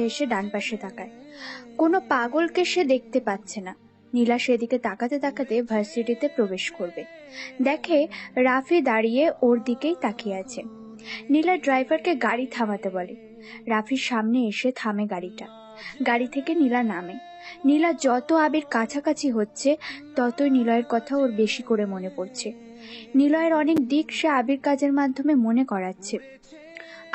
এসে ডান পাশে তাকায়। কোনো পাগলকে সে দেখতে পাচ্ছে না। নীলা সেদিকে তাকাতে তাকাতে ভার্সিটিতে প্রবেশ করবে, দেখে রাফি দাঁড়িয়ে ওর দিকেই তাকিয়ে আছে। নীলা ড্রাইভারকে গাড়ি থামাতে বলে। রাফির সামনে এসে থামে গাড়িটা। গাড়ি থেকে নীলা নামে। নীলা যত আবির কাছাকাছি হচ্ছে ততই নিলয়ের কথা ওর বেশি করে মনে পড়ছে। নিলয়ের অনেক দিক সে আবির কাজের মাধ্যমে মনে করাচ্ছে।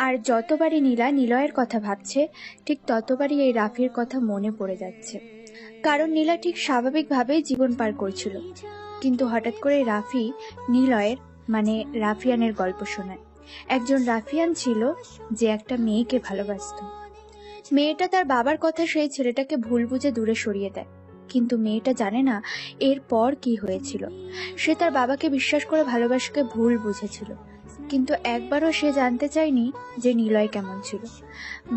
আর যতবারই নীলা নিলয়ের কথা ভাবছে ঠিক ততবারই এই রাফির কথা মনে পড়ে যাচ্ছে। কারণ নীলা ঠিক স্বাভাবিকভাবেই জীবন পার করছিল, কিন্তু হঠাৎ করে রাফি নিলয়ের মানে রাফিয়ানের গল্প শোনায়। একজন রাফিয়ান ছিল যে একটা মেয়েকে ভালোবাসত। মেয়েটা তার বাবার কথা সেই ছেলেটাকে ভুল বুঝে দূরে সরিয়ে দেয়, কিন্তু মেয়েটা জানে না এরপর কি হয়েছিল। সে তার বাবাকে বিশ্বাস করে ভালোবাসাকে ভুল বুঝেছিল, কিন্তু একবারও সে জানতে চায়নি যে নিলয় কেমন ছিল,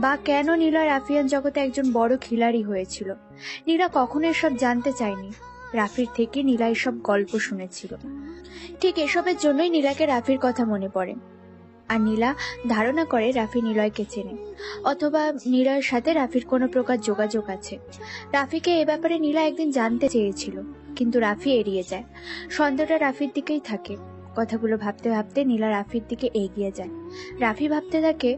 বা কেন নিলয় রাফিয়ান জগতে একজন বড় খিলাড়ি হয়েছিল। নীলা কখনো এসব জানতে চায়নি। রাফির থেকে নীলা এসব গল্প শুনেছিল। ঠিক এসবের জন্যই নীলাকে রাফির কথা মনে পড়ে। আর নীলা ধারণা করে রাফি নিলয়কে চেনে, অথবা নিলয়ের সাথে রাফির কোনো প্রকার যোগাযোগ আছে। রাফিকে এ ব্যাপারে নীলা একদিন জানতে চেয়েছিল, কিন্তু রাফি এড়িয়ে যায়। সন্দেহটা রাফির দিকেই থাকে। কথাগুলো ভাবতে ভাবতে নীলা রাফির দিকে এগিয়ে যায়। রাফি ভাবতে থাকে,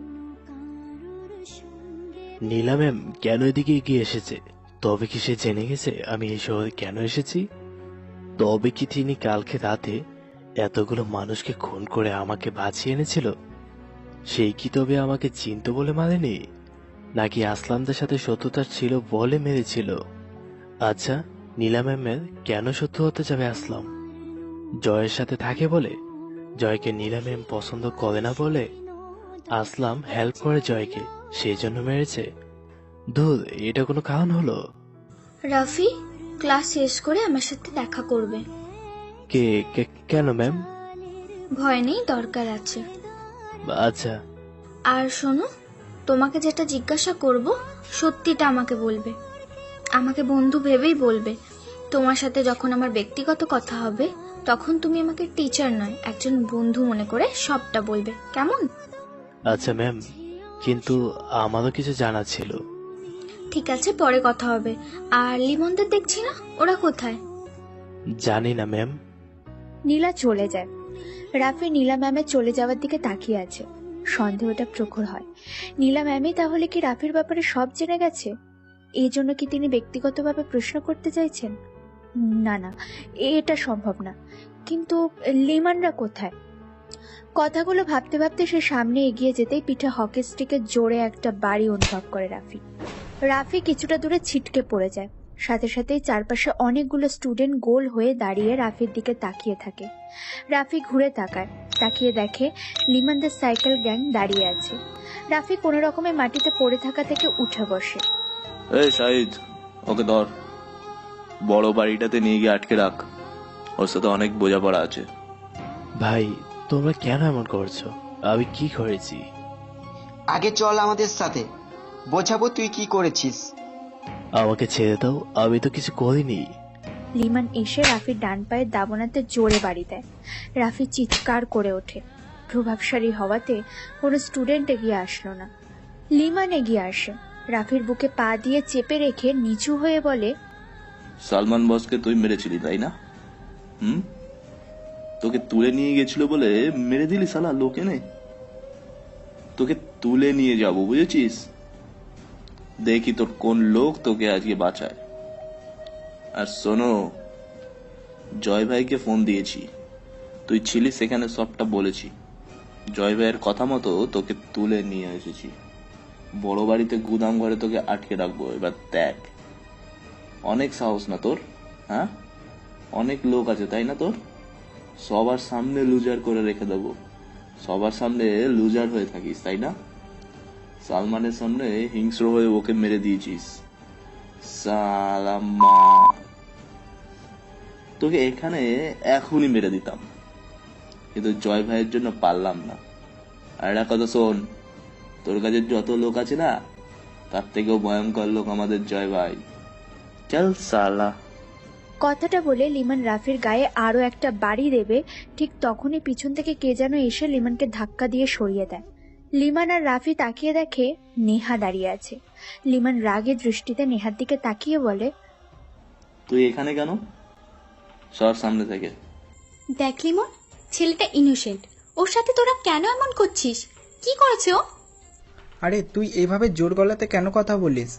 নীলা ম্যাম কেন এদিকে এগিয়ে এসেছে? তবে কি সে জেনে গেছে আমি এই শহরে কেন এসেছি? তবে কি তিনি কালকে রাতে এতগুলো মানুষকে খুন করে আমাকে বাঁচিয়ে এনেছিল? সেই কি তবে আমাকে চিনতো বলে মারেনি, নাকি আসলামদের সাথে শত্রুতা ছিল বলে মেরেছিল? আচ্ছা, নীলা ম্যামের কেন শত্রু হতে যাবে আসলাম? জয়ের সাথে থাকে বলে? জয়কে নীলা ম্যাম পছন্দ করে না বলে? আসলাম হেল্প করে জয়কে, সেই জন্য মেরেছে? ধুর, এটা কোনো কারণ হলো? রাফি ক্লাস শেষ করে আমার সাথে দেখা করবে। কেন ম্যাম? ভয় নেই, দরকার আছে। আচ্ছা। আর শোনো, তোমাকে যেটা জিজ্ঞাসা করব সত্যিটা আমাকে বলবে। আমাকে বন্ধু ভেবেই বলবে। তোমার সাথে যখন আমার ব্যক্তিগত কথা হবে তখন তুমি আমাকে টিচার নয়, একজন বন্ধু মনে করে সবটা বলবে, কেমন? আচ্ছা ম্যাম, কিন্তু আমারও কিছু জানা ছিল। ঠিক আছে, পরে কথা হবে। আর লিমনদের দেখছি না, ওরা কোথায়? জানি না ম্যাম। নীলা চলে যায়। রাফি নীলা ম্যামের চলে যাওয়ার দিকে তাকিয়ে আছে। সন্দেহটা প্রখর হয়। নীলা ম্যামই তাহলে কি রাফির ব্যাপারে সব জেনে গেছে? এই জন্য কি তিনি ব্যক্তিগতভাবে প্রশ্ন করতে চাইছেন? না না, এটা সম্ভব না। কিন্তু লিমানরা কোথায়? কথাগুলো ভাবতে ভাবতে সে সামনে এগিয়ে যেতেই পিঠে হকি স্টিকের জোরে একটা বাড়ি অনুভব করে রাফি। রাফি কিছুটা দূরে ছিটকে পড়ে যায়। সাথে সাথেই চারপাশে অনেকগুলো স্টুডেন্ট গোল হয়ে দাঁড়িয়ে রাফির দিকে তাকিয়ে থাকে। রাফি ঘুরে তাকায়, তাকিয়ে দেখে লিমানদের সাইকেল গ্যাং দাঁড়িয়ে আছে। রাফি কোনো রকমে মাটিতে পড়ে থাকা থেকে উঠে বসে। এই সাইদ, ওকে ধর, বড় বাড়িটাতে নিয়ে গিয়ে আটকে রাখ। ওর সাথে অনেক বোঝাপড়া আছে। ভাই, তোমরা কেন এমন করছো? আমি কি করেছি? আগে চল আমাদের সাথে, বোঝাবো তুই কি করেছিস। আমাকে ছেড়ে দাও, আমি তো কিছু করিনি। লিমান এসে রাফির ডান পায়ের দাবনাতে জোরে বাড়ি দেয়। রাফি চিৎকার করে ওঠে। প্রভাবশালী হওয়াতে কোনো স্টুডেন্ট এগিয়ে আসলো না। লিমান এগিয়ে আসে, রাফির বুকে পা দিয়ে চেপে রেখে নিচু হয়ে বলে, সালমান বসকে তুই মেরেছিলি তাই না? তোকে তুলে নিয়ে গেছিল বলে মেরে দিলি শালা, লোকে নে। তোকে তুলে নিয়ে যাব, বুঝেছিস? দেখি তোর কোন লোক তোকে আজকে বাঁচায়। আর শোনো, জয় ভাইকে ফোন দিয়েছি, তুই ছিলি সেখানে, সবটা বলেছি। জয় ভাইয়ের কথা মতো তোকে তুলে নিয়ে এসেছি। বড় বাড়িতে গুদাম ঘরে তোকে আটকে রাখবো। এবার দেখ, অনেক সাহস না তোর? হ্যাঁ, অনেক লোক আছে তাই না তোর? সবার সামনে লুজার করে রেখে দেবো। সবার সামনে লুজার হয়ে থাকিস তাই না? সালমানের সামনে হিংস্র হয়ে ওকে মেরে দিয়েছিস। সালাম্মা, তোকে এখানে এখনই মেরে দিতাম, কিন্তু জয় ভাইয়ের জন্য পারলাম না। আর একটা কথা শোন, তোর কাছে যত লোক আছে না, তার থেকেও ভয়ঙ্কর লোক আমাদের জয় ভাই। চল সালা। কথাটা বলে লিমন রাফির গায়ে আরো একটা বাড়ি দেবে, ঠিক তখনই পিছন থেকে কে যেন এসে লিমনকে ধাক্কা দিয়ে সরিয়ে দেয়। লিমন আর রাফি তাকিয়ে দেখে নেহা দাঁড়িয়ে আছে। লিমন রাগে দৃষ্টিতে নেহার দিকে তাকিয়ে বলে, তুই এখানে কেন? সর সামনে থেকে। দেখ লিমন, ছেলেটা ইনোসেন্ট, ওর সাথে তোরা কেন এমন করছিস? কি করেছে ও? আরে তুই এইভাবে জোর গলাতে কেন কথা বলিস?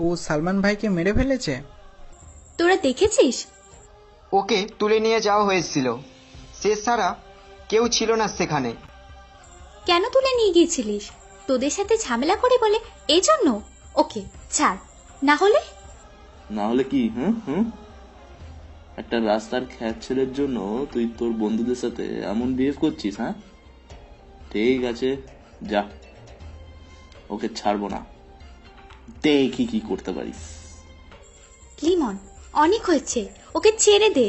ও সালমান ভাইকে মেরে ফেলেছে। তোরা দেখেছিস? ওকে তুলে নিয়ে যাওয়া হয়েছিল, সে ছাড়া কেউ ছিল না সেখানে। কেন তুলে নিয়ে গিয়েছিলিস? তোদের সাথে ঝামেলা করে বলে এই জন্য? ওকে ছাড়, না হলে কি? একটা রাস্তার খ্যাত ছেলের জন্য তুই তোর বন্ধুদের সাথে এমন বিহেভ করছিস? হ্যাঁ, ঠিক আছে, যা, ওকে ছাড়বো না, দেখি কি করতে পারিস। লিমন, অনেক হয়েছে, ওকে ছেড়ে দে।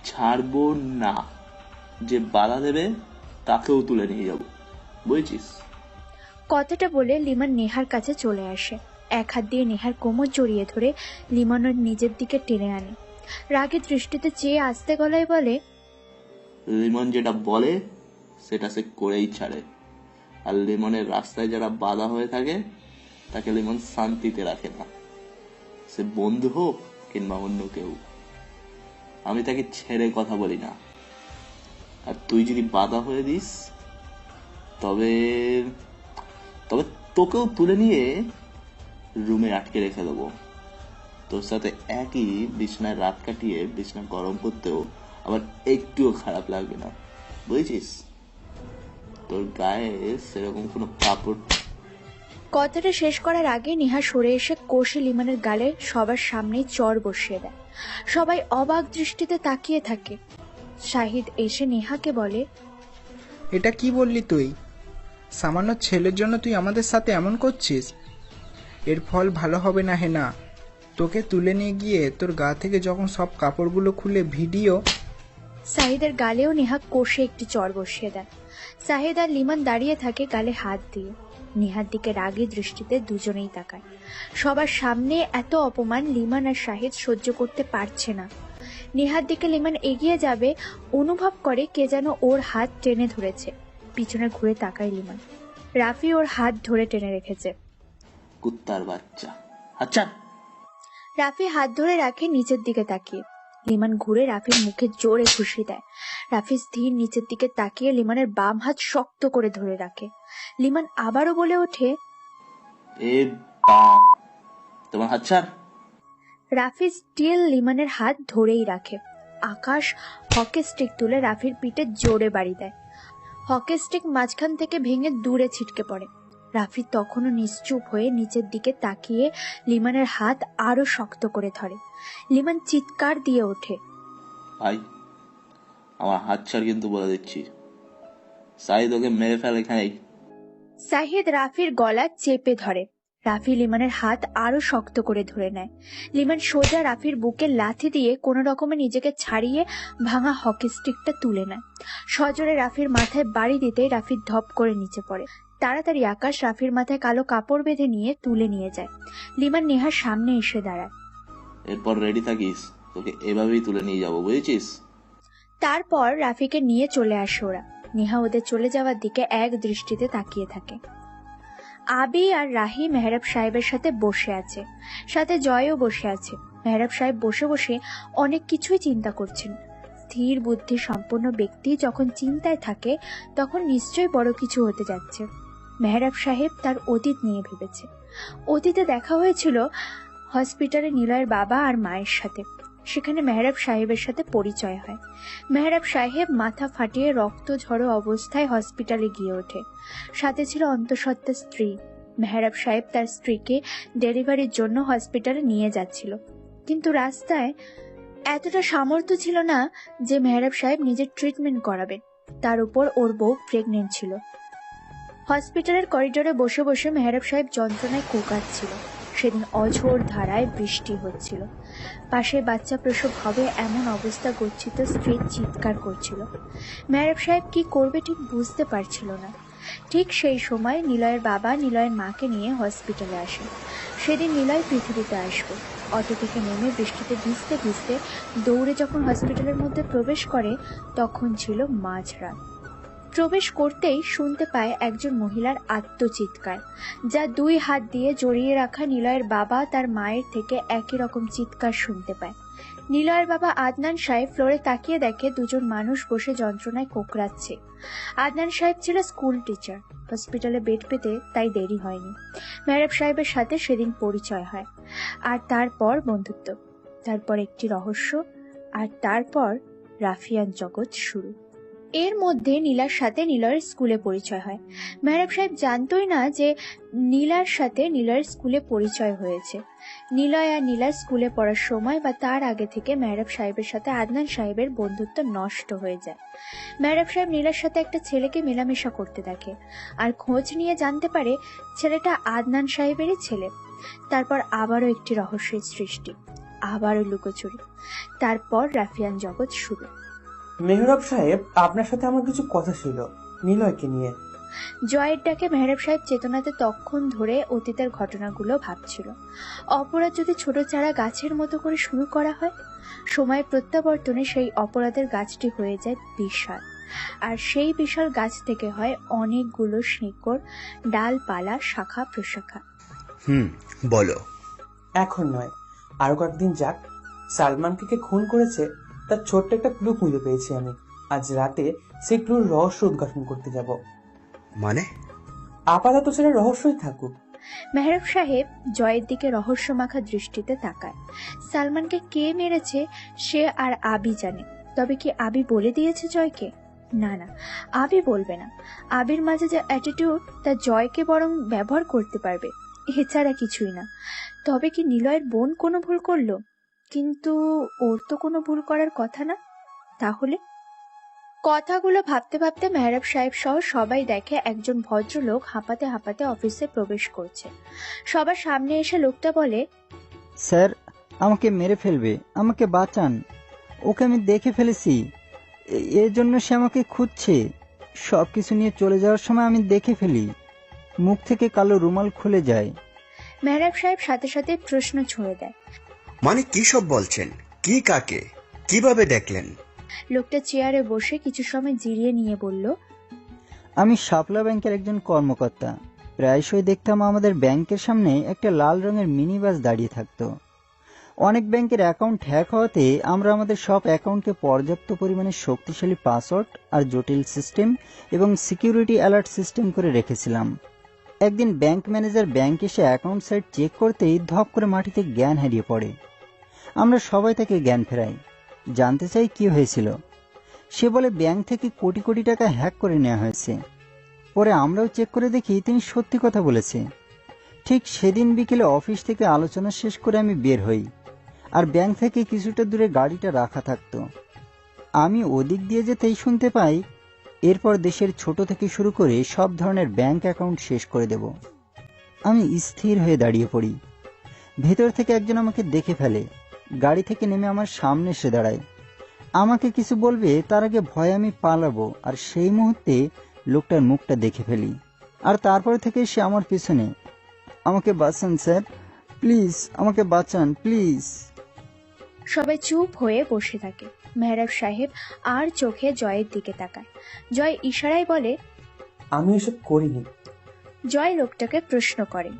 ছাড়বো না, যে বাধা দেবে তাকেও তুলে নিয়ে যাবো, বুঝছিস? কথাটা বলে লিমন নেহার কাছে চলে আসে। এক হাত দিয়ে নেহার কোমর জড়িয়ে ধরে লিমনের নিজের দিকে টেনে আনে। রাগে দৃষ্টিতে চেয়ে আস্তে গলায় বলে, লিমন যেটা বলে সেটা সে করেই ছাড়ে, আর লিমনের রাস্তায় যারা বাধা হয়ে থাকে তাকে লিমন শান্তিতে রাখে না, সে বন্ধু হোক কিংবা অন্য কেউ। আমি তাকে ছেড়ে কথা বলি না, আর তুই যদি বাধা হয়ে দিস তবে তবে তোকেও তুলে নিয়ে রুমে আটকে রেখে দেবো। তোর সাথে একই বিছনায় রাত কাটিয়ে বিছনা গরম করতেও আবার একটুও খারাপ লাগবে না, বুঝছিস? তোর গায়ে সেরকম কোনো কাপড়। কথাটা শেষ করার আগে নেহা সরে এসে কষে লিমনের গালে সবার সামনেই চড় বসিয়ে দেয়। সবাই অবাক দৃষ্টিতে তাকিয়ে থাকে। শাহিদ এসে নেহাকে বলে, এটা কি বললি তুই? সামান্য ছেলের জন্য তুই আমাদের সাথে এমন করছিস? এর ফল ভালো হবে না। হেনা, তোকে তুলে নিয়ে গিয়ে তোর গা থেকে যখন সব কাপড়গুলো খুলে ভিডিও। শাহিদের গালেও নেহা কষে একটি চড় বসিয়ে দেয়। শাহিদ আর লিমন দাঁড়িয়ে থাকে গালে হাত দিয়ে। নেহার দিকে রাগী দৃষ্টিতে দুজনেই তাকায়। সবার সামনে এত অপমান লিমন আর শাহিদ সহ্য করতে পারছে না। নেহার দিকে লিমন এগিয়ে যাবে, অনুভব করে কে যেন ওর হাত টেনে ধরেছে। পিছনে ঘুরে তাকায় লিমন। রাফি ওর হাত ধরে টেনে রেখেছে। কুত্তার বাচ্চা, আচ্ছা। রাফি হাত ধরে রাখে নিচের দিকে তাকিয়ে। লিমন ঘুরে রাফির মুখে জোরে ঘুষি দেয়। রাফি স্থির নিচের দিকে তাকিয়ে লিমনের বাম হাত শক্ত করে ধরে রাখে। লিমন আবারও বলে ওঠে, এ তোমার হাত ছাড়। রাফি স্টিল লিমনের হাত ধরেই রাখে। আকাশ হকি স্টিক তুলে রাফির পিঠে জোরে বাড়ি দেয়। হকি স্টিক মাঝখান থেকে ভেঙে দূরে ছিটকে পড়ে। রাফি তখনও নিশ্চুপ হয়ে নিচের দিকে তাকিয়ে লিমনের হাত আরো শক্ত করে ধরে। লিমন চিৎকার দিয়ে ওঠে, ভাই, আমার হাত ছাড় কিন্তু বলে দিচ্ছি, সাইদ ওকে মেরে ফেল এখানেই। শাহিদ রাফির গলা চেপে ধরে। রাফি লিমনের হাত আরো শক্ত করে ধরে নেয়। লিমন সোজা রাফির বুকে লাথি দিয়ে কোনো রকমে নিজেকে ছাড়িয়ে ভাঙা হকি স্টিকটা তুলে নেয়। সজোরে রাফির মাথায় বাড়ি দিতেই রাফি ধপ করে নিচে পড়ে। তাড়াতাড়ি আকাশ রাফির মাথায় কালো কাপড় বেঁধে নিয়ে তুলে নিয়ে যায়। লিমন নেহার সামনে এসে দাঁড়ায়। এরপর রেডি থাকিস, তোকে এভাবেই তুলে নিয়ে যাবো, বুঝেছিস? তারপর রাফিকে নিয়ে চলে আসে ওরা। নেহা ওদের চলে যাওয়ার দিকে এক দৃষ্টিতে তাকিয়ে থাকে। আবি আর রাহি মেহরাব সাহেবের সাথে বসে আছে, সাথে জয়ও বসে আছে। মেহরাব সাহেব বসে বসে অনেক কিছুই চিন্তা করছেন। স্থির বুদ্ধি সম্পন্ন ব্যক্তি যখন চিন্তায় থাকে তখন নিশ্চয়ই বড় কিছু হতে যাচ্ছে। মেহরাব সাহেব তার অতীত নিয়ে ভেবেছে। অতীতে দেখা হয়েছিল হসপিটালে নিলয়ের বাবা আর মায়ের সাথে। সেখানে মেহরাব সাহেবের সাথে পরিচয় হয়। মেহরাব সাহেব মাথা ফাটিয়ে রক্ত ঝড়ো অবস্থায় হসপিটালে গিয়ে ওঠে। সাথে ছিল অন্তঃসত্ত্বা স্ত্রী। মেহরাব সাহেব তার স্ত্রীকে ডেলিভারির জন্য হসপিটালে নিয়ে যাচ্ছিল, কিন্তু রাস্তায় এতটা সামর্থ্য ছিল না যে মেহরাব সাহেব নিজের ট্রিটমেন্ট করাবেন। তার উপর ওর বউ প্রেগনেন্ট ছিল। হসপিটালের করিডোরে বসে বসে মেহরাব সাহেব যন্ত্রণায় কোঁকাচ্ছিল। সেদিন অঝোর ধারায় বৃষ্টি হচ্ছিল। পাশে বাচ্চা প্রসব হবে এমন অবস্থা গচ্ছিত স্ত্রী চিৎকার করছিল। মেহরাব সাহেব কি করবে ঠিক বুঝতে পারছিল না। ঠিক সেই সময় নিলয়ের বাবা নিলয়ের মাকে নিয়ে হসপিটালে আসে। সেদিন নিলয় পৃথিবীতে আসবে। অটো থেকে নেমে বৃষ্টিতে ভিজতে ভিজতে দৌড়ে যখন হসপিটালের মধ্যে প্রবেশ করে, তখন ছিল মাঝরাত। প্রবেশ করতেই শুনতে পায় একজন মহিলার আত্মচিৎকার, যা 2 হাত দিয়ে জড়িয়ে রাখা নিলয়ের বাবা তার মায়ের থেকে একই রকম চিৎকার শুনতে পায়। নিলয়ের বাবা আদনান সাহেব ফ্লোরে তাকিয়ে দেখে দুজন মানুষ বসে যন্ত্রণায় কোঁকড়াচ্ছে। আদনান সাহেব ছিল স্কুল টিচার। হসপিটালে বেড পেতে তাই দেরি হয়নি। মেহরাব সাহেবের সাথে সেদিন পরিচয় হয়, আর তারপর বন্ধুত্ব, তারপর একটি রহস্য, আর তারপর রাফিয়ান জগৎ শুরু। এর মধ্যে নীলার সাথে নিলয়ের স্কুলে পরিচয় হয়। মেহরাব সাহেব জানতোই না যে নীলার সাথে নিলয়ের স্কুলে পরিচয় হয়েছে। নিলয় আর নীলার স্কুলে পড়ার সময় বা তার আগে থেকে মেহরাব সাহেবের সাথে আদনান সাহেবের বন্ধুত্ব নষ্ট হয়ে যায়। মেহরাব সাহেব নীলার সাথে একটা ছেলেকে মেলামেশা করতে দেখে, আর খোঁজ নিয়ে জানতে পারে ছেলেটা আদনান সাহেবেরই ছেলে। তারপর আবারও একটি রহস্যের সৃষ্টি, আবারও লুকোচুরি, তারপর রাফিয়ান জগৎ শুরু। মেহরাব সাহেব, আপনার সাথে আমার কিছু কথা ছিল নিলয়কে নিয়ে। জয়ের ডাকে মেহরাব সাহেব চেতনাতে তখন ধরে অতীতের ঘটনাগুলো ভাবছিল। অপরাধ যদি ছোট চারা গাছের মতো করে শুরু করা হয়, সময়ের প্রত্যাবর্তনে সেই অপরাধের গাছটি হয়ে যায় বিশাল, আর সেই বিশাল গাছ থেকে হয় অনেকগুলো শিকড়, ডালপালা, শাখা প্রশাখা। বলো। এখন নয়, আরো কয়েকদিন যাক। সালমানকে কে খুন করেছে তার ছোট্ট একটা ক্লু খুঁজে পেয়েছি আমি। আজ রাতে সেই ক্লুর রহস্য উদ্ঘাটন করতে যাব। মানে? আপাতত সেটা রহস্যই থাকুক। মেহরাব সাহেব জয়ের দিকে রহস্যমাখা দৃষ্টিতে তাকায়। সালমানকে কে মেরেছে সে আর আবি জানে, তবে কি আবি বলে দিয়েছে জয়কে? না না, আবি বলবে না। আবির মাঝে যে অ্যাটিটিউড, তা জয়কে বরং ব্যবহার করতে পারবে, এছাড়া কিছুই না। তবে কি নিলয়ের বোন কোনো ভুল করলো? কিন্তু ওর তো কোনো ভুল করার কথা না। তাহলে কথাগুলো ভাবতে ভাবতে মেহরাব সাহেব সহ সবাই দেখে একজন ভদ্রলোক হাঁপাতে হাঁপাতে অফিসে প্রবেশ করছে। সবার সামনে এসে লোকটা বলে, স্যার, আমাকে মেরে ফেলবে, আমাকে বাঁচান, ওকে আমি দেখে ফেলেছি, এর জন্য সে আমাকে খুঁজছে। সবকিছু নিয়ে চলে যাওয়ার সময় আমি দেখে ফেলি, মুখ থেকে কালো রুমাল খুলে যায়। মেহরাব সাহেব সাথে সাথে প্রশ্ন ছুঁড়ে দেয়, মানে কি সব বলছেন? কি, কাকে, কিভাবে দেখলেন? লোকটা চেয়ারে বসে কিছু সময় জিরিয়ে নিয়ে বলল, আমি শাপলা ব্যাংকের একজন কর্মকর্তা। প্রায়শই দেখতাম আমাদের ব্যাংকের সামনে একটা লাল রঙের মিনি বাস দাঁড়িয়ে থাকতো। অনেক ব্যাংকের অ্যাকাউন্ট হ্যাক হওয়াতে আমরা আমাদের সব অ্যাকাউন্টকে পর্যাপ্ত পরিমাণে শক্তিশালী পাসওয়ার্ড আর জটিল সিস্টেম এবং সিকিউরিটি অ্যালার্ট সিস্টেম করে রেখেছিলাম। একদিন ব্যাংক ম্যানেজার ব্যাংক এসে অ্যাকাউন্ট সাইট চেক করতেই ধপ করে মাটিতে জ্ঞান হারিয়ে পড়ে। আমরা সবাই তাকে জ্ঞান ফেরাই, জানতে চাই কি হয়েছিল। সে বলে ব্যাংক থেকে কোটি কোটি টাকা হ্যাক করে নেওয়া হয়েছে। পরে আমরাও চেক করে দেখি তিনি সত্যি কথা বলেছে। ঠিক সেদিন বিকেলে অফিস থেকে আলোচনা শেষ করে আমি বের হই, আর ব্যাংক থেকে কিছুটা দূরে গাড়িটা রাখা থাকতো। আমি ওদিক দিয়ে যেতেই শুনতে পাই, এরপর দেশের ছোট থেকে শুরু করে সব ধরনের ব্যাংক অ্যাকাউন্ট শেষ করে দেব। আমি স্থির হয়ে দাঁড়িয়ে পড়ি। ভেতর থেকে একজন আমাকে দেখে ফেলে, গাড়ি থেকে নেমে আমার সামনে এসে দাঁড়ায়। আমাকে কিছু বলবে তার আগে ভয়ে আমি পালাবো, আর সেই মুহূর্তে লোকটার মুখটা দেখে ফেলি, আর তারপর থেকে সে আমার পিছনে। আমাকে বাঁচান স্যার, প্লিজ আমাকে বাঁচান, প্লিজ। সবাই চুপ হয়ে বসে থাকে। মেহরাব সাহেব আর চোখে জয়ের দিকে তাকায়। জয় ইশারায় বলে, আমি এসব করিনি। জয় লোকটাকে প্রশ্ন করে,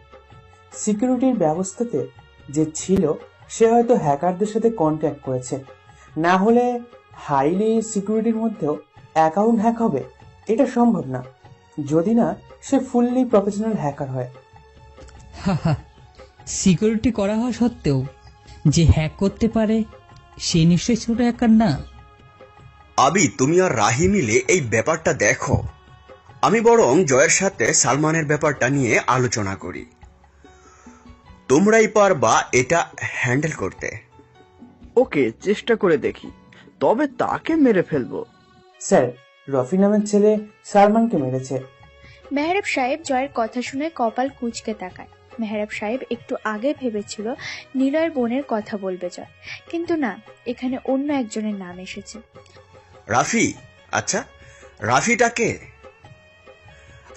সিকিউরিটির ব্যবস্থাতে যে ছিল সে হয়তো হ্যাকারদের সাথে কন্ট্যাক্ট করেছে, না হলে হাইলি সিকিউরিটির মধ্যেও অ্যাকাউন্ট হ্যাক হবে এটা সম্ভব না, যদি না সে ফুললি প্রফেশনাল হ্যাকার হয়। সিকিউরিটি করা হওয়া সত্ত্বেও যে হ্যাক করতে পারে সে নিশ্চয়ই ছোট হ্যাকার না। আবি, তুমি আর রাহি মিলে এই ব্যাপারটা দেখো। আমি বরং জয়ের সাথে সালমানের ব্যাপারটা নিয়ে আলোচনা করি। তোমরাই পারবা এটা হ্যান্ডেল করতে। ওকে, চেষ্টা করে দেখি, তবে তাকে মেরে ফেলবো। স্যার, রফি নামের ছেলে সালমানকে মেরেছে। মেহরাব সাহেব জয়ের কথা শুনে কপাল কুঁচকে তাকায়। মেহরাব সাহেব একটু আগে ভেবেছিল নিলয়ের বোনের কথা বলবে জয়, কিন্তু না, এখানে অন্য একজনের নাম এসেছে। রাফি? আচ্ছা, রাফিটাকে?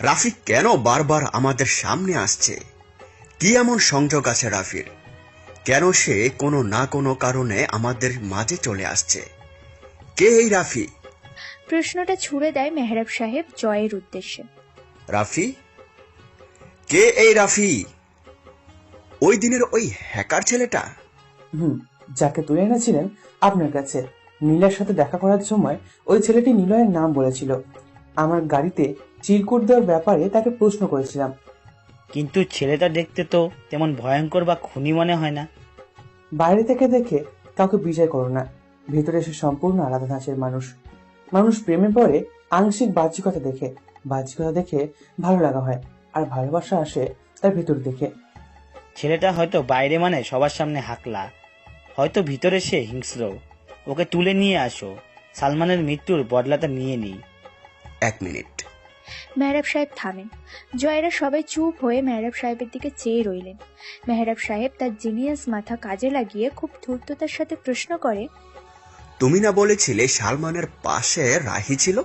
রাফি কেন বারবার আমাদের সামনে আসছে? কি এমন সংযোগ আছে রাফির? কেন সে কোনো না কোনো কারণে আমাদের মাঝে চলে আসছে? কে এই রাফি? প্রশ্নটা ছুড়ে দেয় মেহরাব সাহেব জয়ের উদ্দেশ্যে। রাফি? কে এই রাফি? ওই দিনের ওই হ্যাকার ছেলেটা? যাকে তুলে এনেছিলেন আপনার কাছে নীলার সাথে দেখা করার সময় ওই ছেলেটি নিলয়ের নাম বলেছিল। আমার গাড়িতে চিরকুট দেওয়ার ব্যাপারে তাকে প্রশ্ন করেছিলাম। কিন্তু ছেলেটা দেখতে তো তেমন ভয়ঙ্কর বা খুনি মনে হয় না। বাইরে থেকে দেখে কাউকে বিজয় করো না, ভিতরে সে সম্পূর্ণ আলাদা ধাঁচের মানুষ। মানুষ প্রেমে পড়ে আংশিক বাহ্যিকতা দেখে, বাহ্যিকতা দেখে ভালো লাগা হয়, আর ভালোবাসা আসে তার ভিতর দেখে। ছেলেটা হয়তো বাইরে মানে সবার সামনে হাকলা, হয়তো ভিতরে সে হিংস্র। ওকে তুলে নিয়ে আসো, সালমানের মৃত্যুর বদলাটা নিয়ে নিই। 1 মিনিট। মেহরাব সাহেব থামেন। জয়েরা সবাই চুপ হয়ে মেহরাব সাহেবের দিকে চেয়ে রইলেন। মেহরাব সাহেব তার জিনিয়াস মাথা কাজে লাগিয়ে খুব ধূর্ততার সাথে প্রশ্ন করে, তুমি না বলেছিলে সালমানের পাশে রাহি ছিল?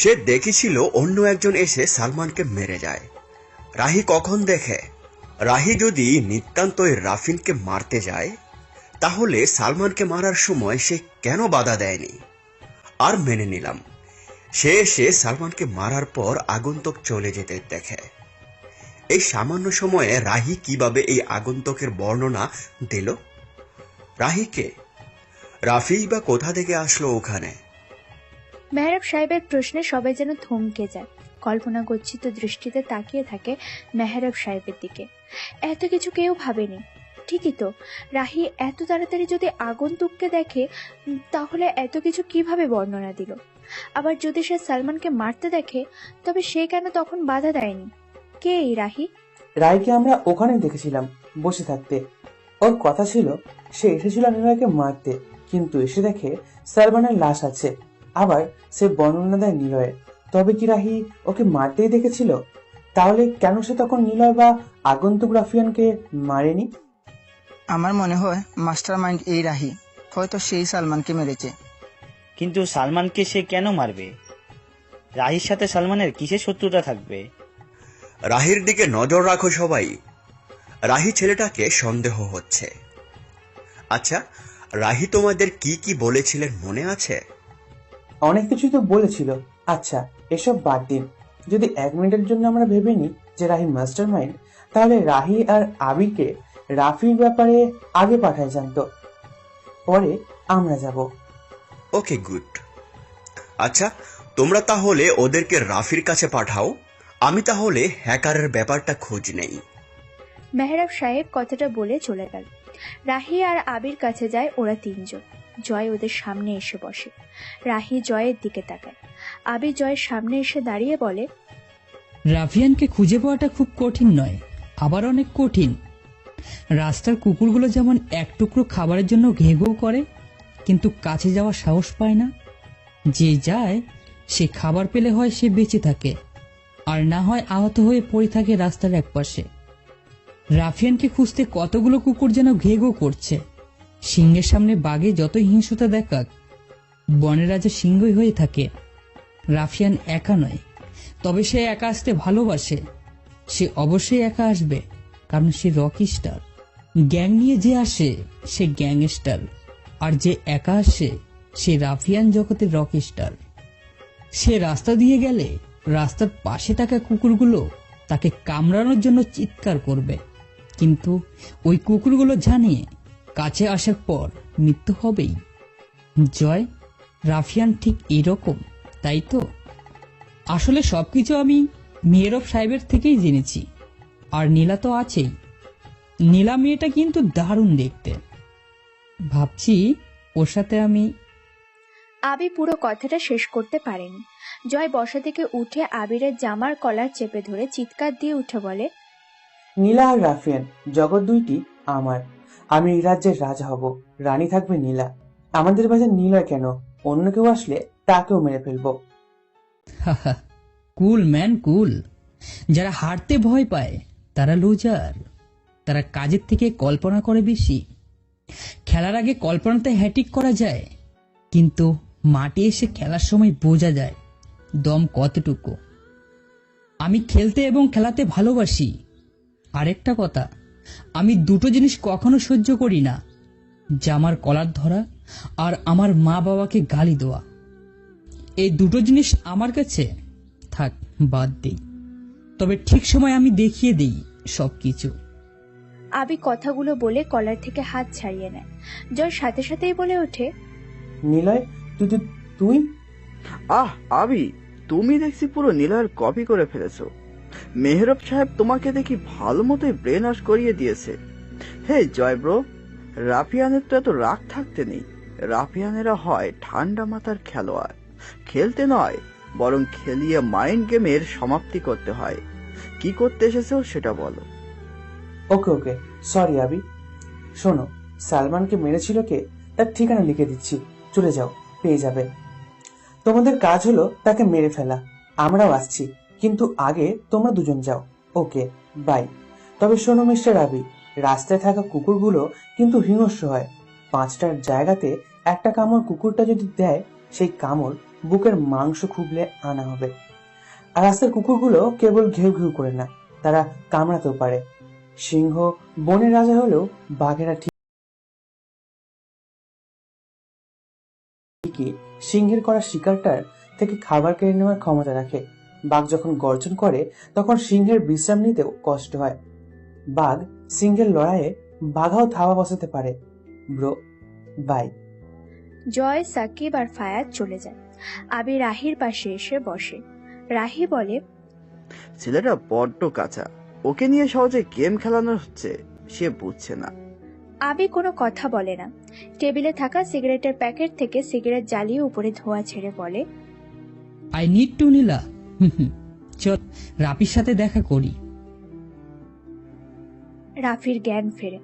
সে দেখেছিল অন্য একজন এসে সালমানকে মেরে যায়। রাহি কখন দেখে? রাহি যদি নিতান্তই রাফিনকে মারতে যায়, তাহলে সালমানকে মারার সময় সে কেন বাধা দেয়নি? আর মেনে নিলাম সে এসে সালমানকে মারার পর আগন্তুক চলে যেতে দেখে। এই সামান্য সময়ে রাহি কিভাবে এই আগন্তুকের বর্ণনা দিল? রাহিকে রাফি বা কোথা থেকে আসলো ওখানে? মেহরাব সাহেবের প্রশ্নে সবাই যেন থমকে যায়, কল্পনা গচ্ছিত দৃষ্টিতে তাকিয়ে থাকে মেহরাব সাহেবের দিকে। এত কিছু কেউ ভাবেনি। ঠিকই তো, রাহি এত তাড়াতাড়ি যদি আগন্তুককে দেখে তাহলে এত কিছু কিভাবে বর্ণনা দিল? আবার যদি সে সালমানকে মারতে দেখে, তবে সে কেন তখন বাধা দেয়নি? কে এই রাহি? রায়কে আমরা ওখানেই দেখেছিলাম বসে থাকতে। ওর কথা ছিল সে এসেছিল নিলয়কে মারতে, কিন্তু এসে দেখে সালমানের লাশ আছে। আবার সে বর্ণনা দেয় নিলয়ের। তবে কি রাহি ওকে মারতেই দেখেছিল? তাহলে কেন সে তখন নিলয় বা আগন্তুক রাফিয়ানকে মারেনি? আমার মনে হয় মাস্টার মাইন্ড এই রাহি, হয়তো সেই সালমানকে মেরেছে। কিন্তু সালমানকে সে কেন মারবে? রাহির সাথে সালমানের কিসের শত্রুতা থাকবে? রাহির দিকে নজর রাখো সবাই। রাহি ছেলেটাকে সন্দেহ হচ্ছে। আচ্ছা, রাহি তোমাদের কি কি বলেছিলেন মনে আছে? অনেক কিছুই তো বলেছিল। আচ্ছা, এসব বাদ দিন। যদি 1 মিনিটের জন্য আমরা ভেবে নিই যে রাহি মাস্টার মাইন্ড, তাহলে রাহি আর আবিরকে রাফির ব্যাপারে আগে পাঠায় জানতো, পরে আমরা যাব। ওকে, গুড। আচ্ছা, তোমরা তাহলে ওদেরকে রাফির কাছে পাঠাও, আমি তাহলে হ্যাকারের ব্যাপারটা খোঁজ নেই। মেহরাব সাহেব কথাটা বলে চলে গেল। রাহি আর আবির কাছে যায় ওরা 3 জন। জয় ওদের সামনে এসে বসে। রাহি জয়ের দিকে তাকায়। আবির জয়ের সামনে এসে দাঁড়িয়ে বলে, রাফিয়ানকে খুঁজে পাওয়াটা খুব কঠিন নয়, আবার অনেক কঠিন। রাস্তার কুকুরগুলো যেমন এক টুকরো খাবারের জন্য ঘেউ ঘেউ করে, কিন্তু কাছে যাওয়ার সাহস পায় না। যে যায় সে খাবার পেলে হয় সে বেঁচে থাকে, আর না হয় আহত হয়ে পড়ে থাকে রাস্তার একপাশে। রাফিয়ানকে খুঁজতে কতগুলো কুকুর যেন ঘেউ ঘেউ করছে। সিংহের সামনে বাঘে যতই হিংস্রতা দেখাক, বনের রাজা সিংহই হয়ে থাকে। রাফিয়ান একা নয়, তবে সে একা আসতে ভালোবাসে। সে অবশ্যই একা আসবে, কারণ সে রকি স্টার। গ্যাং নিয়ে যে আসে সে গ্যাংস্টার, আর যে একা আসে সে রাফিয়ান জগতের রকি স্টার। সে রাস্তা দিয়ে গেলে রাস্তার পাশে থাকা কুকুরগুলো তাকে কামড়ানোর জন্য চিৎকার করবে, কিন্তু ওই কুকুরগুলো জানে কাছে আসার পর মৃত্যু হবেই। জয়, রাফিয়ান ঠিক এরকম, তাই তো? আসলে সবকিছু আমি মেহরাব সাহেবের থেকেই জেনেছি। আর নীলা তো আছেই। নীলা মেয়েটা কিন্তু দারুণ দেখতে। ভাবছি ওর সাথে আমি। আবি পুরো কথাটা শেষ করতে পারেনি। জয় বসা থেকে উঠে আবিরের জামার কলার চেপে ধরে চিৎকার দিয়ে উঠে বলে, নীলা আর রাফিয়ান জগৎ দুইটি আমার। আমি এই রাজ্যের রাজা হব, রানী থাকবে নীলা। আমাদের বাজার নীলয় কেন, অন্য কেউ আসলে তাকেও মেরে ফেলবো। কুল ম্যান, কুল। যারা হারতে ভয় পায় তারা লুজার। তারা কাজের থেকে কল্পনা করে বেশি। খেলার আগে কল্পনাতে হ্যাটিক করা যায়, কিন্তু মাঠে এসে খেলার সময় বোঝা যায় দম কতটুকু। আমি খেলতে এবং খেলাতে ভালোবাসি। আরেকটা কথা, আমি দুটো জিনিস কখনো সহ্য করি না, জামার কলার ধরা আর আমার মা বাবাকে গালি দেওয়া। এই দুটো জিনিস আমার কাছে থাক, বাদ দেই, তবে ঠিক সময় আমি দেখিয়ে দিই সবকিছু। আবি কথাগুলো বলে কলার থেকে হাত ছাড়িয়ে নেয়। জয় সাথে সাথেই বলে ওঠে, নিলয়, তুই তুই- তুই আহ আবি, তুমি দেখছি পুরো নিলয়ের কপি করে ফেলেছো। মেহরব সাহেব তোমাকে দেখি ভালো মতোই ব্রেন ওয়াশ করিয়ে দিয়েছে। হে জয় ব্রো, রাফিয়ানের তো এত রাগ থাকতে নেই। রাফিয়ানেরা হয় ঠান্ডা মাথার খেলোয়াড়, খেলতে নয় বরং খেলিয়ে মাইন্ড গেমের সমাপ্তি করতে হয়। কি করতে এসেছো সেটা বলো। ওকে ওকে, সরি আবি। শোনো, সালমানকে মেরেছিল কে তার ঠিকানা লিখে দিচ্ছি, চলে যাও, পেয়ে যাবে। তোমাদের কাজ হলো তাকে মেরে ফেলা, আমরাও আসছি, কিন্তু আগে তোমরা দুজন যাও। ওকে, বাই। তবে শোনো মিস্টার আবি, রাস্তায় থাকা কুকুরগুলো কিন্তু হিংস্র হয়। 5টার জায়গাতে একটা কামড় কুকুরটা যদি দেয়, সেই কামড় বুকের মাংস খুবলে আনা হবে। আর রাস্তার কুকুরগুলো কেবল ঘেউ ঘেউ করে না, তারা কামড়াতেও পারে। সিংহ বনের রাজা হলেও বাঘেরা ঠিকই সিংহের করা শিকারটার থেকে খাবার কেড়ে নেওয়ার ক্ষমতা রাখে। বাঘ যখন গর্জন করে তখন সিংহের বিশ্রাম নিতেও কষ্ট হয়। বাঘ সিংহের লড়াইয়ে বাঘাও থাবা বসাতে পারে। Bro, bye. জয়, সাকিব আর ফায়াজ চলে যায়। আবি রাহির পাশে এসে বসে। রাহি বলে, ছেলেটা বড্ড কাঁচা, ওকে নিয়ে সহজে গেম খেলানো হচ্ছে, সে বুঝছে না। আবি কোনো কথা বলে না। টেবিলে থাকা সিগারেটের প্যাকেট থেকে সিগারেট জ্বালিয়ে উপরে ধোঁয়া ছেড়ে বলে, আই নিড টু নীলা, চল রাপির সাথে দেখা করি। রাফির জ্ঞান ফেরে।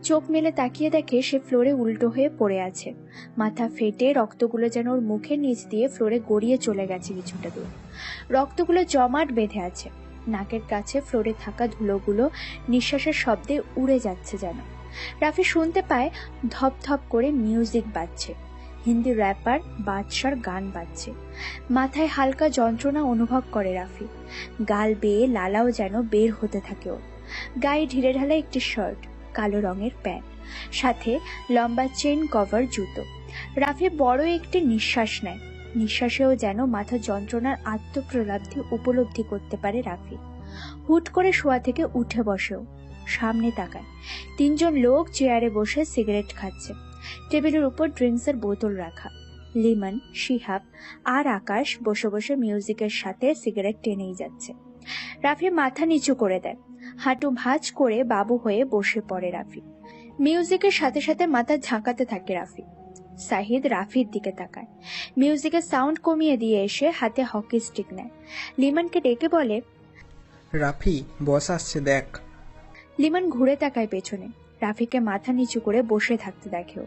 চোখ মেলে তাকিয়ে দেখে সে ফ্লোরে উল্টো হয়ে পড়ে আছে। মাথা ফেটে রক্তগুলো যেন ওর মুখের নিচ দিয়ে ফ্লোরে গড়িয়ে চলে গেছে কিছুটা দূর। রক্তগুলো জমাট বেঁধে আছে। নাকের কাছে ফ্লোরে থাকা ধুলোগুলো নিঃশ্বাসের শব্দে উড়ে যাচ্ছে যেন। রাফি শুনতে পায় ধপ ধপ করে মিউজিক বাজছে। হিন্দি র্যাপার বাদশার গান বাজছে। মাথায় হালকা যন্ত্রণা অনুভব করে রাফি। গাল বেয়ে লালাও যেন বের হতে থাকে ওর। গায়ে ঢিলে ঢালা একটি শার্ট, কালো রঙের প্যান্ট, সাথে লম্বা চেন কভার জুতো। রাফি বড় একটি নিঃশ্বাস নেয়। নিঃশ্বাসেও যেন মাথা যন্ত্রণার আত্মপ্রলাব্ধি উপলব্ধি করতে পারে রাফি। হুট করে শোয়া থেকে উঠে বসেও সামনে তাকায়। 3জন লোক চেয়ারে বসে সিগারেট খাচ্ছে। টেবিলের উপর ড্রিঙ্কসের বোতল রাখা। লিমন, শিহাব আর আকাশ বসে বসে মিউজিকের সাথে সিগারেট টেনেই যাচ্ছে। রাফি মাথা নিচু করে দেয়। হাঁটু ভাঁজ করে বাবু হয়ে বসে পড়ে রাফি। মিউজিকের সাথে সাথে মাথা ঝাঁকাতে থাকে রাফি। সাহিদ রাফির দিকে তাকায়। মিউজিকের সাউন্ড কমিয়ে দিয়ে এসে হাতে হকি স্টিক নেয়। লিমনকে ডেকে বলে, রাফি, বস আসছে দেখ। লিমন ঘুরে তাকায় পেছনে। রাফিকে মাথা নিচু করে বসে থাকতে দেখে ও।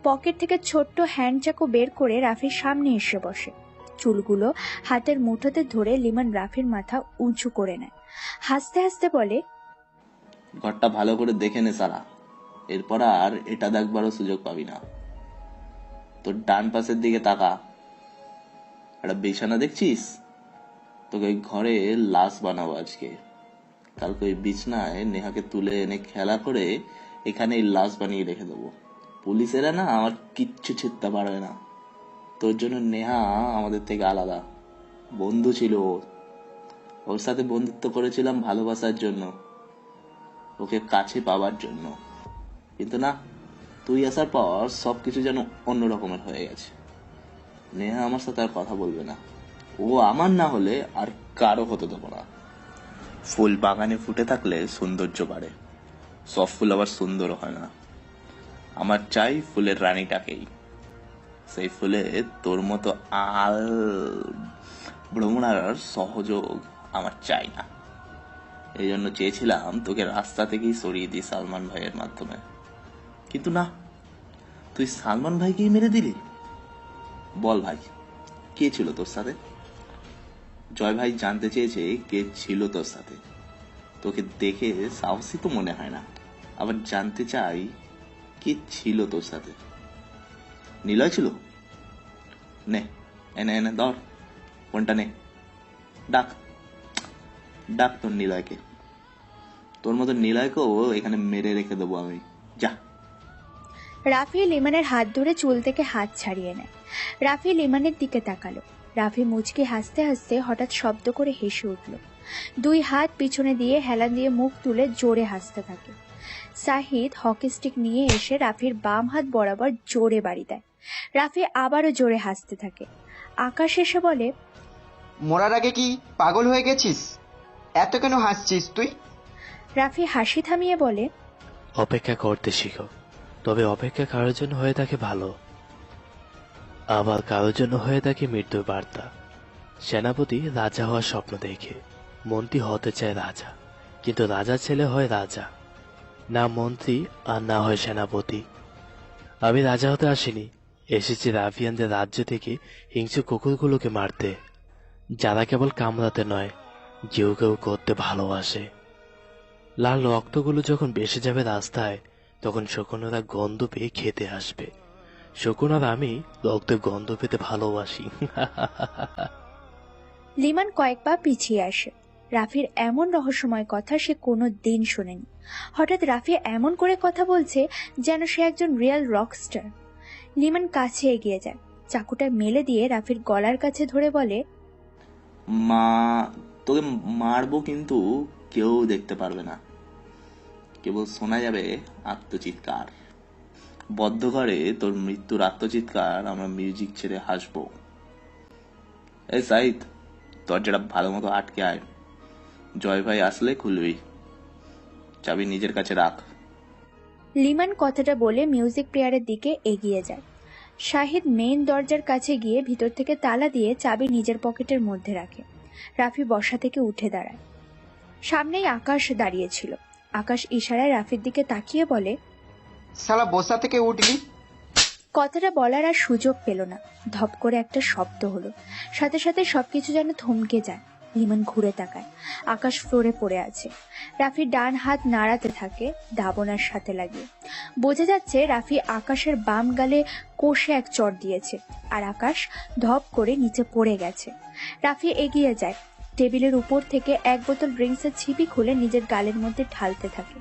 পকেট থেকে ছোট্ট হ্যান্ড চাকু বের করে রাফির সামনে এসে বসে। চুলগুলো হাতের মুঠোতে ধরে লিমন রাফির মাথা উঁচু করে নেয়। হাসতে হাসতে বলে, ঘরটা ভালো করে দেখে নে সারা, এরপর আর এটা দেখবারও সুযোগ পাবি না। তোর ডান পাশের দিকে তাকা, একটা বিছানা দেখছিস? তোকে ওই ঘরে লাশ বানাবো আজকে। কালকে ওই বিছনায় নেহাকে তুলে এনে খেলা করে এখানে এই লাশ বানিয়ে রেখে দেবো। পুলিশেরা না আমার কিচ্ছু ছিঁড়তে পারবে না। তোর জন্য নেহা আমাদের থেকে আলাদা। বন্ধু ছিল ওর সাথে বন্ধুত্ব করেছিলাম ভালোবাসার জন্য, ওকে কাছে পাওয়ার জন্য। কিন্তু না, তুই আসার পর সবকিছু যেন অন্য রকমের হয়ে গেছে। নেহা আমার সাথে আর কথা বলবে না। ও আমার না হলে আর কারো হতে দেবো না। ফুল বাগানে ফুটে থাকলে সৌন্দর্য বাড়ে, সব ফুল আবার সুন্দর হয় না। আমার চাই ফুলের রানীটাকেই। সেই ফুলে তোর মতো আল ভ্রমণার সহযোগ আমার চাই না। এই জন্য চেয়েছিলাম তোকে রাস্তা থেকেই সরিয়ে দিই সালমান ভাইয়ের মাধ্যমে, কিন্তু না, তুই সালমান ভাইকেই মেরে দিলি। বল ভাই, কে ছিল তোর সাথে? জয় ভাই জানতে চেয়েছে কে ছিল তোর সাথে। তোকে দেখে সাহসী তো মনে হয় না, আবার জানতে চাই কে ছিল তোর সাথে। নিলয় ছিল? নে, এনে এনে ধর, কোনটা নে, ডাক। ডাক তোর নিলয়কে, তোর মতো নিলয়কেও এখানে মেরে রেখে দেবো আমি, যা। রাফি লিমানের হাত ধরে চুল থেকে হাত ছাড়িয়ে নেয়। রাফি লিমানের দিকে তাকালো। রাফি মুচকি হাসতে হাসতে হঠাৎ শব্দ করে হেসে উঠল। দুই হাত পিছনে দিয়ে হেলান দিয়ে মুখ তুলে জোরে হাসতে থাকে। সাহিদ হকি স্টিক নিয়ে এসে রাফির বাম হাত বরাবর জোরে বাড়ি দেয়। রাফি আবারও জোরে হাসতে থাকে। আকাশ এসে বলে, মরার আগে কি পাগল হয়ে গেছিস? এত কেন হাসছিস তুই? রাফি হাসি থামিয়ে বলে, অপেক্ষা করতে শিখো, তবে অপেক্ষা কারোর জন্য হয়ে থাকে ভালো, আবার কারোর জন্য হয়ে থাকে মৃত্যুর বার্তা। সেনাপতি রাজা হওয়ার স্বপ্ন দেখে, মন্ত্রী হতে চায় রাজা, কিন্তু রাজার ছেলে হয় রাজা, না মন্ত্রী আর না হয় সেনাপতি। আমি রাজা হতে আসিনি, এসেছি রাফিয়ানদের রাজ্য থেকে হিংস্র কুকুরগুলোকে মারতে, যারা কেবল কামড়াতে নয়, কেউ কেউ করতে ভালোবাসে। লাল রক্তগুলো যখন বেসে যাবে রাস্তায়, তখন শকুনরা গন্ধ পেয়ে খেতে আসবে। শকুন আর আমি রক্তের গন্ধ পেতে ভালোবাসি। লিমান কয়েক পা পিছিয়ে আসে। রাফির এমন রহস্যময় কথা সে কোনো দিন শোনেনি। হঠাৎ রাফি এমন করে কথা বলছে যেন সে একজন রিয়েল রকস্টার। লিমান কাছে এগিয়ে যায়, চাকুটা মেলে দিয়ে রাফির গলার কাছে ধরে বলে, মা তোকে মারবো, কিন্তু কেউ দেখতে পারবে না, কেবল শোনা যাবে আত্মচিৎকার। বদ্ধ ঘরে তোর মৃত্যুর আত্মচিৎকার আমরা মিউজিক ছেড়ে হাসবো। এই সাইদ, দরজাটা ভালো মতো আটকে আয়, জয় ভাই আসলে খুলবি, চাবি নিজের কাছে রাখ। লিমান কথাটা বলে মিউজিক প্লেয়ারের দিকে এগিয়ে যায়। শাহিদ মেইন দরজার কাছে গিয়ে ভিতর থেকে তালা দিয়ে চাবি নিজের পকেটের মধ্যে রাখে। রাফি বসা থেকে উঠে দাঁড়ায়। সামনেই আকাশ দাঁড়িয়েছিল। আকাশ ইশারায় রাফির দিকে তাকিয়ে বলে, শালা বসা থেকে উঠলি। কথাটা বলার আর সুযোগ পেল না। ধপ করে একটা শব্দ হলো, সাথে সাথে সবকিছু যেন থমকে যায়। লিমান ঘুরে তাকায়, আকাশ ফ্লোরে পড়ে আছে। রাফি ডান হাত নাড়াতে থাকে দাবনার সাথে লাগিয়ে। বোঝা যাচ্ছে রাফি আকাশের বাম গালে কষে এক চড় দিয়েছে, আর আকাশ ধপ করে নিচে পড়ে গেছে। রাফি এগিয়ে যায়, টেবিলের উপর থেকে এক বোতল ড্রিঙ্কসের ছিপি খুলে নিজের গালের মধ্যে ঢালতে থাকে।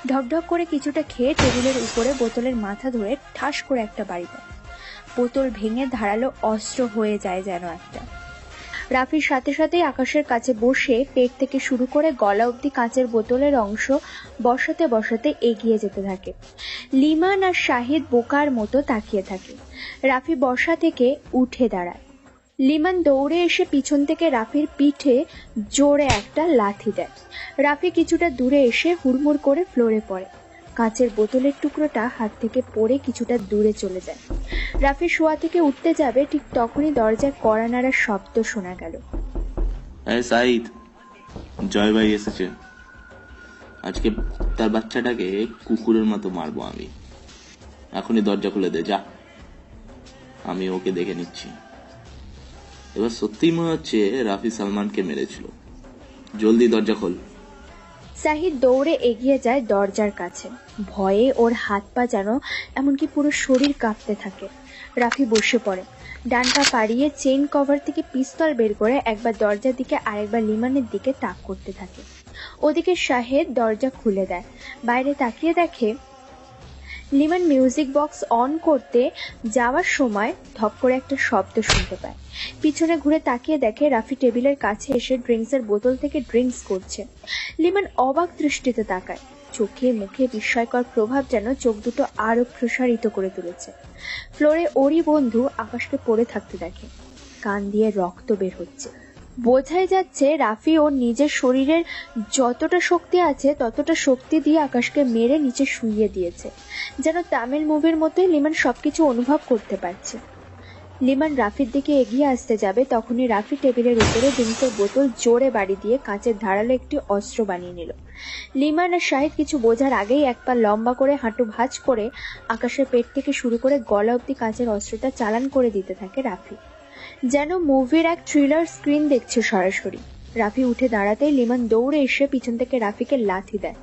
ঢকঢক করে কিছুটা খেয়ে টেবিলের উপরে বোতলের মাথা ধরে ঠাস করে একটা বাড়ি দেয়। বোতল ভেঙে ধারালো অস্ত্র হয়ে যায় যেন একটা। রাফির সাথে সাথেই আকাশের কাছে বসে পেট থেকে শুরু করে গলা অবধি কাঁচের বোতলের অংশ বসাতে বসাতে এগিয়ে যেতে থাকে। লিমান আর শাহিদ বোকার মতো তাকিয়ে থাকে। রাফি বসা থেকে উঠে দাঁড়ায়। লিমান দৌড়ে এসে পিছন থেকে রাফির পিঠে জোরে একটা লাথি দেয়। রাফি কিছুটা দূরে এসে হুড়মুড় করে ফ্লোরে পড়ে। কাঁচের বোতলের টুকরোটা হাত থেকে পড়ে কিছুটা দূরে চলে যায়। রাফি শোয়া থেকে উঠতে যাবে, ঠিক তখনই দরজায় কড়া নাড়ার শব্দ শোনা গেল। সাইদ, জয় ভাই এসেছে। আজকে তার বাচ্চাটাকে কুকুরের মতো মারবো আমি। এখনই দরজা খুলে দে, যা, আমি ওকে দেখে নিচ্ছি। এবার সত্যিই মনে হচ্ছে রাফি সালমানকে মেরেছিল। জলদি দরজা খোল। সাহিদ দৌড়ে এগিয়ে যায় দরজার কাছে। ভয়ে ওর হাত পা যেন এমনকি পুরো শরীর কাঁপতে থাকে। রাফি বসে পড়ে, ডান পা পাড়িয়ে চেইন কভার থেকে পিস্তল বের করে একবার দরজার দিকে আরেকবার লিমানের দিকে তাক করতে থাকে। ওদিকে শাহেদ দরজা খুলে দেয়। বাইরে তাকিয়ে দেখে লিমান মিউজিক বক্স অন করতে যাওয়ার সময় ধপ করে একটা শব্দ শুনতে পায়। পিছনে ঘুরে তাকিয়ে দেখে রাফি টেবিলের কাছে এসে ড্রিঙ্কসের বোতল থেকে ড্রিঙ্কস করছে। লিমান অবাক দৃষ্টিতে তাকায়। চোখে মুখে বিস্ময়কর প্রভাব যেন চোখ দুটো আরো প্রসারিত করে তুলেছে। ফ্লোরে ওরই বন্ধু আকাশকে পড়ে থাকতে দেখে, কান দিয়ে রক্ত বের হচ্ছে। বোঝাই যাচ্ছে রাফি ওর নিজের শরীরের যতটা শক্তি আছে ততটা শক্তি দিয়ে আকাশকে মেরে নিচে শুইয়ে দিয়েছে। যেন তামিল মুভির মতোই লিমান সবকিছু অনুভব করতে পারছে। লিমান রাফির দিকে এগিয়ে আসতে যাবে, তখনই রাফি টেবিলের উপরে ড্রিঙ্কসের বোতল জোরে বাড়ি দিয়ে কাঁচের ধারালো একটি অস্ত্র বানিয়ে নিল। লিমান আর শাহিদ কিছু বোঝার আগেই এক পা লম্বা করে হাঁটু ভাঁজ করে আকাশের পেট থেকে শুরু করে গলা অবধি কাঁচের অস্ত্রটা চালান করে দিতে থাকে রাফি। যেন মুভির এক থ্রিলার স্ক্রিন দেখছে সরাসরি। রাফি উঠে দাঁড়াতেই লিমান দৌড়ে এসে পিছন থেকে রাফিকে লাথি দেয়।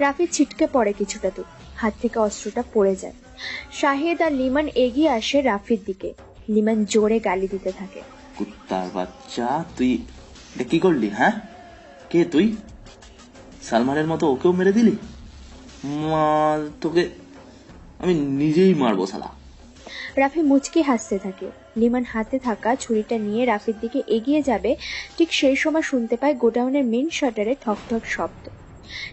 রাফি ছিটকে পড়ে কিছুটা দূর, হাত থেকে অস্ত্রটা পড়ে যায়। শাহিদ আর লিমান এগিয়ে আসে রাফির দিকে। লিমান জোরে গালি দিতে থাকে। কুত্তার বাচ্চা, তুই এটা কি করলি? হ্যাঁ, কি কে তুই? সালমানের মতো ওকেও মেরে দিলি? মা, তোকে আমি নিজেই মারবো শালা। রাফি মুচকি হাসতে থাকে। লিমান হাতে থাকা ছুরিটা নিয়ে রাফির দিকে এগিয়ে যাবে, ঠিক সেই সময় শুনতে পায় গোডাউনের মেন শাটারে ঠক ঠক শব্দ।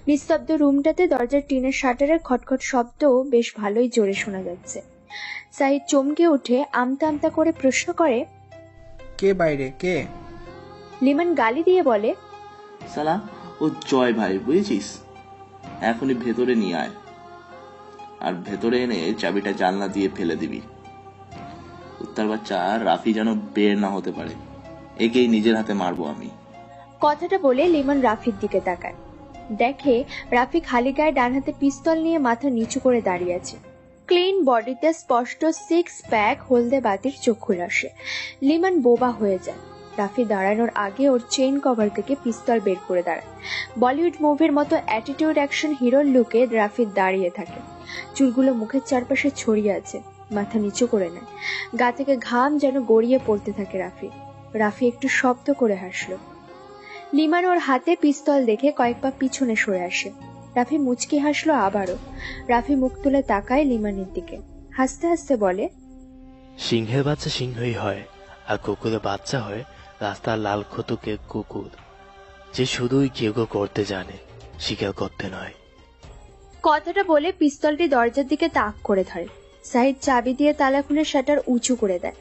নিস্তব্ধ রুমটাতে দরজার টিনের শাটারের খটখট শব্দ বেশ ভালোই জোরে শোনা যাচ্ছে। সাহিদ চমকে উঠে আমতা আমতা করে প্রশ্ন করে, কে বাইরে, কে? লিমান গালি দিয়ে বলে, শালা ও জয় ভাই, বুঝেছিস? এখনই ভেতরে নিয়ে আয়, আর ভেতরে এনে চাবিটা জানলা দিয়ে ফেলে দিবি। উত্তর বাচ্চা রাফি যেন বের না হতে পারে, একেই নিজের হাতে মারবো আমি। কথাটা বলে লিমান রাফির দিকে তাকায়। দেখে রাফি খালি গায়ে ডান হাতে পিস্তল নিয়ে মাথা নিচু করে দাঁড়িয়ে আছে। ক্লিন বডিতে স্পষ্ট 6 প্যাক, হলদে বাতির চক্ষু রাশে। লিমান বোবা হয়ে যায়। রাফি দাঁড়ানোর আগে ওর চেইন কভার থেকে পিস্তল বের করে দাঁড়ায়। বলিউড মুভির মতো অ্যাটিটিউড অ্যাকশন হিরোর লুকে রাফি দাঁড়িয়ে থাকে। চুলগুলো মুখের চারপাশে ছড়িয়ে আছে, মাথা নিচু করে নেয়। গা থেকে ঘাম যেন গড়িয়ে পড়তে থাকে রাফি একটু শব্দ করে হাসলো। লিমান ওর হাতে পিস্তল দেখে কয়েক পা পিছনে সরে আসে। রাফি মুচকি হাসলো আবারও। রাফি মুখ তুলে তাকায় লিমানের দিকে, হাসতে হাসতে বলে, সিংহের বাচ্চা সিংহই হয়, আর কুকুরের বাচ্চা হয় রাস্তার লাল খতুকে কুকুর, যে শুধুই কেউ করতে জানে, শিকার করতে নয়। কথাটা বলে পিস্তলটি দরজার দিকে তাক করে ধরে। সাহিদ চাবি দিয়ে তালা খুলে শাটার উঁচু করে দেয়।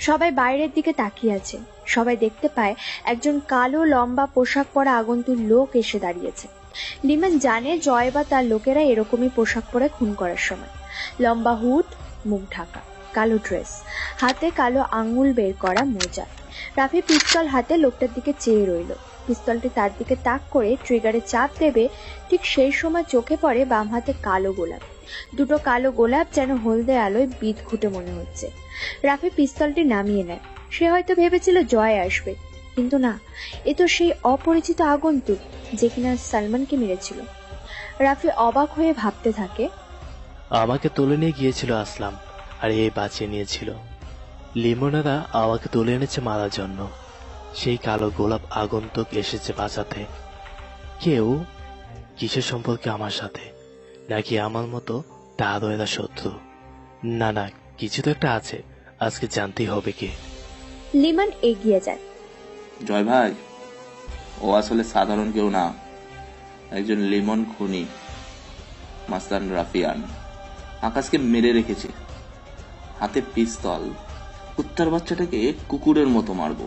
সবাই বাইরের দিকে তাকিয়ে আছে। সবাই দেখতে পায় একজন কালো লম্বা পোশাক পরা আগন্তুক লোক এসে দাঁড়িয়েছে। লিমান জানে জয় বা তার লোকেরা এরকমই পোশাক পরে খুন করার সময়। লম্বা হুড, মুখ ঢাকা, কালো ড্রেস, হাতে কালো আঙ্গুল বের করা মোজা। রাফি পিস্তল হাতে লোকটার দিকে চেয়ে রইল। পিস্তলটি তার দিকে তাক করে ট্রিগারে চাপ দেবে, ঠিক সেই সময় চোখে পড়ে বাম হাতে কালো গোলাপ। দুটো কালো গোলাপ যেন হলদে আলোয় বিদ ঘুটে মনে হচ্ছে। রাফি পিস্তলটি নামিয়ে নেয়। সে হয়তো ভেবেছিল জয় আসবে, কিন্তু না, এ তো সেই অপরিচিত আগন্তুক যে কিনা সালমানকে মেরেছিল। রাফি অবাক হয়ে ভাবতে থাকে, আমাকে তুলে নিয়ে গিয়েছিল আসলাম, আর এই বাঁচিয়ে নিয়েছিল। লিমনেরা আমাকে তুলে এনেছে মারার জন্য। সেই কালো গোলাপ আগন্তুক এসেছে বাঁচাতে। কেউ কিসের সম্পর্কে আমার সাথে, নাকি আমার মতো তারও এরা শত্রু? না না, কিছু তো একটা আছে, আজকে জানতেই হবে কে। লিমান এগিয়ে যায়। জয় ভাই, ও আসলে সাধারণ কেউ না, একজন লিমন খুনি, মাস্তান রাফিয়ান। আকাশকে মেরে রেখেছে, হাতে পিস্তল। কুত্তার বাচ্চাটাকে কুকুরের মতো মারবো।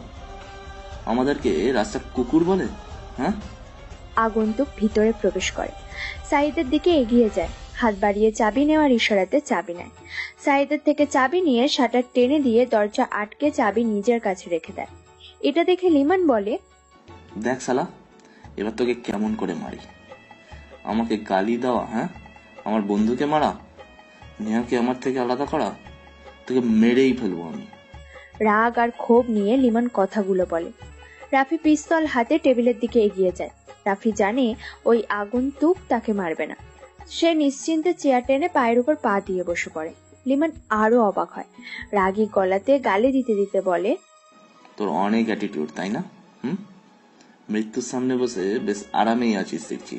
আমাদেরকে রাস্তার কুকুর বলে? হ্যাঁ? আগন্তুক ভিতরে প্রবেশ করে। সাইদের দিকে এগিয়ে যায়। হাত বাড়িয়ে চাবি নেওয়ার ইশারাতে চাবি নেয়। সাইদের থেকে চাবি নিয়ে শাটার টেনে দিয়ে দরজা আটকে চাবি নিজের কাছে রেখে দেয়। এটা দেখে লিমান বলে, দেখ শালা, এবার তোকে কেমন করে মারি। আমাকে গালি দেওয়া, হ্যাঁ? আমার বন্ধুকে মারা, নেহাকে আমার থেকে আলাদা করা, তোকে মেরেই ফেলবো আমি। রাগ আর ক্ষোভ নিয়ে লিমান কথাগুলো বলে। রাফি পিস্তল হাতে টেবিলের দিকে এগিয়ে যায়। রাফি জানে ওই আগন্তুক তাকে মারবে না। সে নিশ্চিন্তে চেয়ার টেনে পায়ের উপর পা দিয়ে বসে পড়ে। লিমান আরো অবাক হয়। রাগী গলাতে গালি দিতে দিতে বলে, তোর অনেক অ্যাটিটিউড, তাই না? মৃত্যুর সামনে বসে বেশ আরামেই আছিস দেখছি।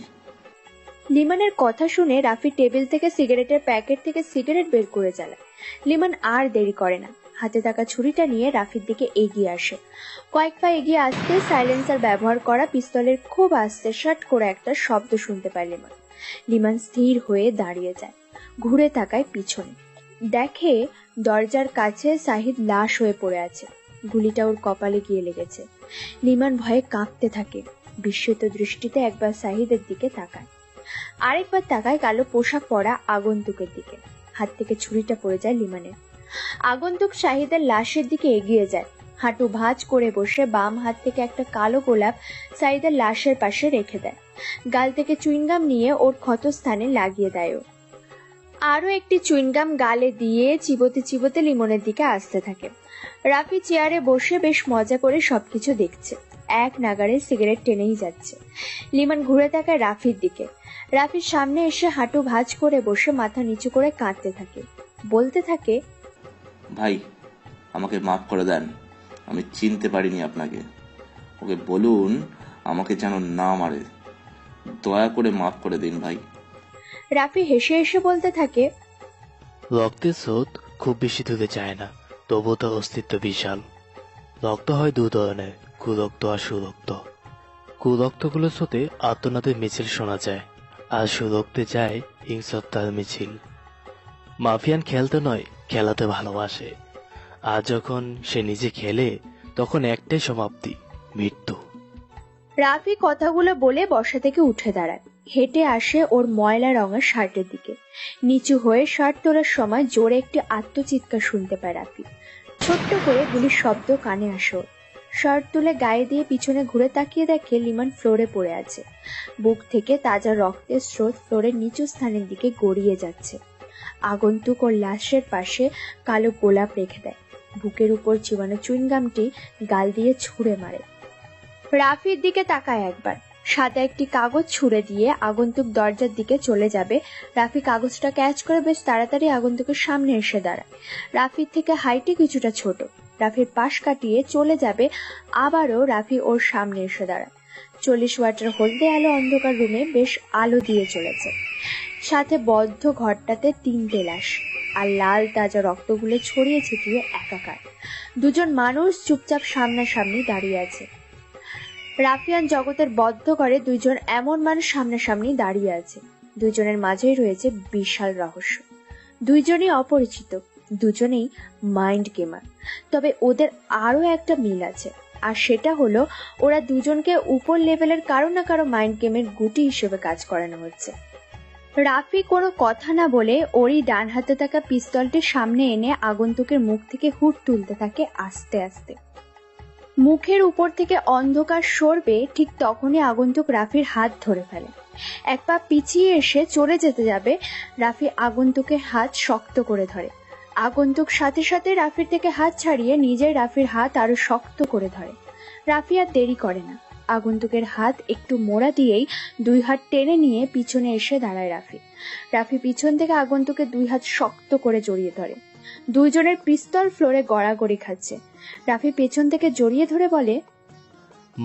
লিমানের কথা শুনে রাফি টেবিল থেকে সিগারেটের প্যাকেট থেকে সিগারেট বের করে জ্বালায়। লিমান আর দেরি করে না, হাতে থাকা ছুরিটা নিয়ে রাফির দিকে এগিয়ে আসে। কয়েক পা এগিয়ে আসতে সাইলেন্সার ব্যবহার করা পিস্তলের খুব আস্তে শাট করে একটা শব্দ শুনতে পায় লিমান। লিমান স্থির হয়ে দাঁড়িয়ে যায়, ঘুরে তাকায় পিছনে। দেখে দরজার কাছে সাহিদ লাশ হয়ে পড়ে আছে। গুলিটা ওর কপালে গিয়ে লেগেছে। লিমান ভয়ে কাঁপতে থাকে। বিস্মিত দৃষ্টিতে একবার সাহিদের দিকে তাকায়, আরেকবার তাকায় কালো পোশাক পরা আগন্তুকের দিকে। হাত থেকে ছুরিটা পড়ে যায় লিমানের। আগন্তুক শাহিদের লাশের দিকে এগিয়ে যায়। হাঁটু ভাঁজ করে বসে বাম হাত থেকে একটা কালো গোলাপ সাহিদের লাশের পাশে রেখে দেয়। গাল থেকে চুইংগাম নিয়ে ওর ক্ষতস্থানে লাগিয়ে দেয়। আরো একটি চুইংগাম গালে দিয়ে চিবোতে চিবোতে লিমনের দিকে আসতে থাকে। রাফি চেয়ারে বসে বেশ মজা করে সবকিছু দেখছে। এক নাগারে সিগারেট টেনেই যাচ্ছে। লিমান ঘুরে তাকায় রাফির দিকে। রাফির সামনে এসে হাঁটু ভাঁজ করে বসে মাথা নিচু করে কাঁদতে থাকে। বলতে থাকে, ভাই, আমাকে মাফ করে দেন, আমি চিনতে পারিনি আপনাকে। ওকে বলুন আমাকে যেন না মারে। দয়া করে মাফ করে দিন ভাই। রাফি হেসে হেসে বলতে থাকে, রক্তের স্রোত খুব বেশি দূরে যায় না, তবুও তার অস্তিত্ব বিশাল। রক্ত হয় দু ধরনের, কুরক্ত আর সুরক্ত। কুরক্তগুলোর স্রোতে আর্তনাদের মিছিল শোনা যায়, আর সুরক্তে যায় হিংস্রতার মিছিল। মাফিয়ান খেলতে নয়, খেলাতে ভালোবাসে। আর যখন সে নিজে খেলে, তখন একটাই সমাপ্তি, মৃত্যু। রাফি কথাগুলো বলে বসা থেকে উঠে দাঁড়ায়, হেঁটে আসে ওর ময়লা রঙের শার্টের দিকে। নিচু হয়ে শার্ট তোলার সময় জোরে একটি আত্মচিৎকার শুনতে পায় রাফি। ছোট্ট করে গুলির শব্দ কানে আসে ওর। শার্ট তুলে গায়ে দিয়ে পিছনে ঘুরে তাকিয়ে দেখে লিমন ফ্লোরে পড়ে আছে। বুক থেকে তাজা রক্তের স্রোত ফ্লোরের নিচু স্থানের দিকে গড়িয়ে যাচ্ছে। আগন্তুক ওর লাশের পাশে কালো গোলাপ রেখে দেয়। বুকের উপর চিবানো চুইংগামটি গাল দিয়ে ছুঁড়ে মারে। রাফির দিকে তাকায় একবার, সাদা একটি কাগজ ছুঁড়ে দিয়ে আগন্তুক দরজার দিকে চলে যাবে। রাফি কাগজটা ক্যাচ করে বেশ তাড়াতাড়ি আগন্তুকের সামনে এসে দাঁড়ায়। রাফির থেকে হাইটে কিছুটা ছোট। রাফির পাশ কাটিয়ে চলে যাবে, আবারও রাফি ওর সামনে এসে দাঁড়ায়। 40 ওয়াটের হলদে আলো অন্ধকার রুমে বেশ আলো দিয়ে চলেছে। সাথে বদ্ধ ঘরটাতে 3টে লাশ, আর লাল তাজা রক্তগুলো ছড়িয়ে ছিটিয়ে একাকার। দুজন মানুষ চুপচাপ সামনাসামনি দাঁড়িয়ে আছে। রাফিয়ান জগতের বদ্ধ ঘরে দুইজন এমন মানুষ সামনাসামনি দাঁড়িয়ে আছে। দুইজনের মাঝেই রয়েছে বিশাল রহস্য। দুইজনই অপরিচিত, দুজনেই মাইন্ড গেমার। তবে ওদের আরো একটা মিল আছে, আর সেটা হলো ওরা দুজনকে উপর লেভেলের কারো না কারো মাইন্ড গেমের গুটি হিসেবে কাজ করানো হচ্ছে। রাফি কোনো কথা না বলে ওরই ডান হাতে থাকা পিস্তলটির সামনে এনে আগন্তুকের মুখ থেকে হুড তুলতে থাকে আস্তে আস্তে। মুখের উপর থেকে অন্ধকার সরবে, ঠিক তখনই আগন্তুক রাফির হাত ধরে ফেলে। এক পা পিছিয়ে এসে চলে যেতে যাবে, রাফি আগন্তুকের হাত শক্ত করে ধরে। আগন্তুক সাথে সাথে রাফির থেকে হাত ছাড়িয়ে নিজের রাফির হাত আরো শক্ত করে ধরে। রাফি আর দেরি করে না, আগন্তুকের হাত একটু মোড়া দিয়েই 2 হাত টেনে নিয়ে পিছনে এসে দাঁড়ায় রাফি। রাফি পিছন থেকে আগন্তুকের 2 হাত শক্ত করে জড়িয়ে ধরে। দুইজনের পিস্তল ফ্লোরে গড়াগড়ি খাচ্ছে। রাফি পেছন থেকে জড়িয়ে ধরে বলে,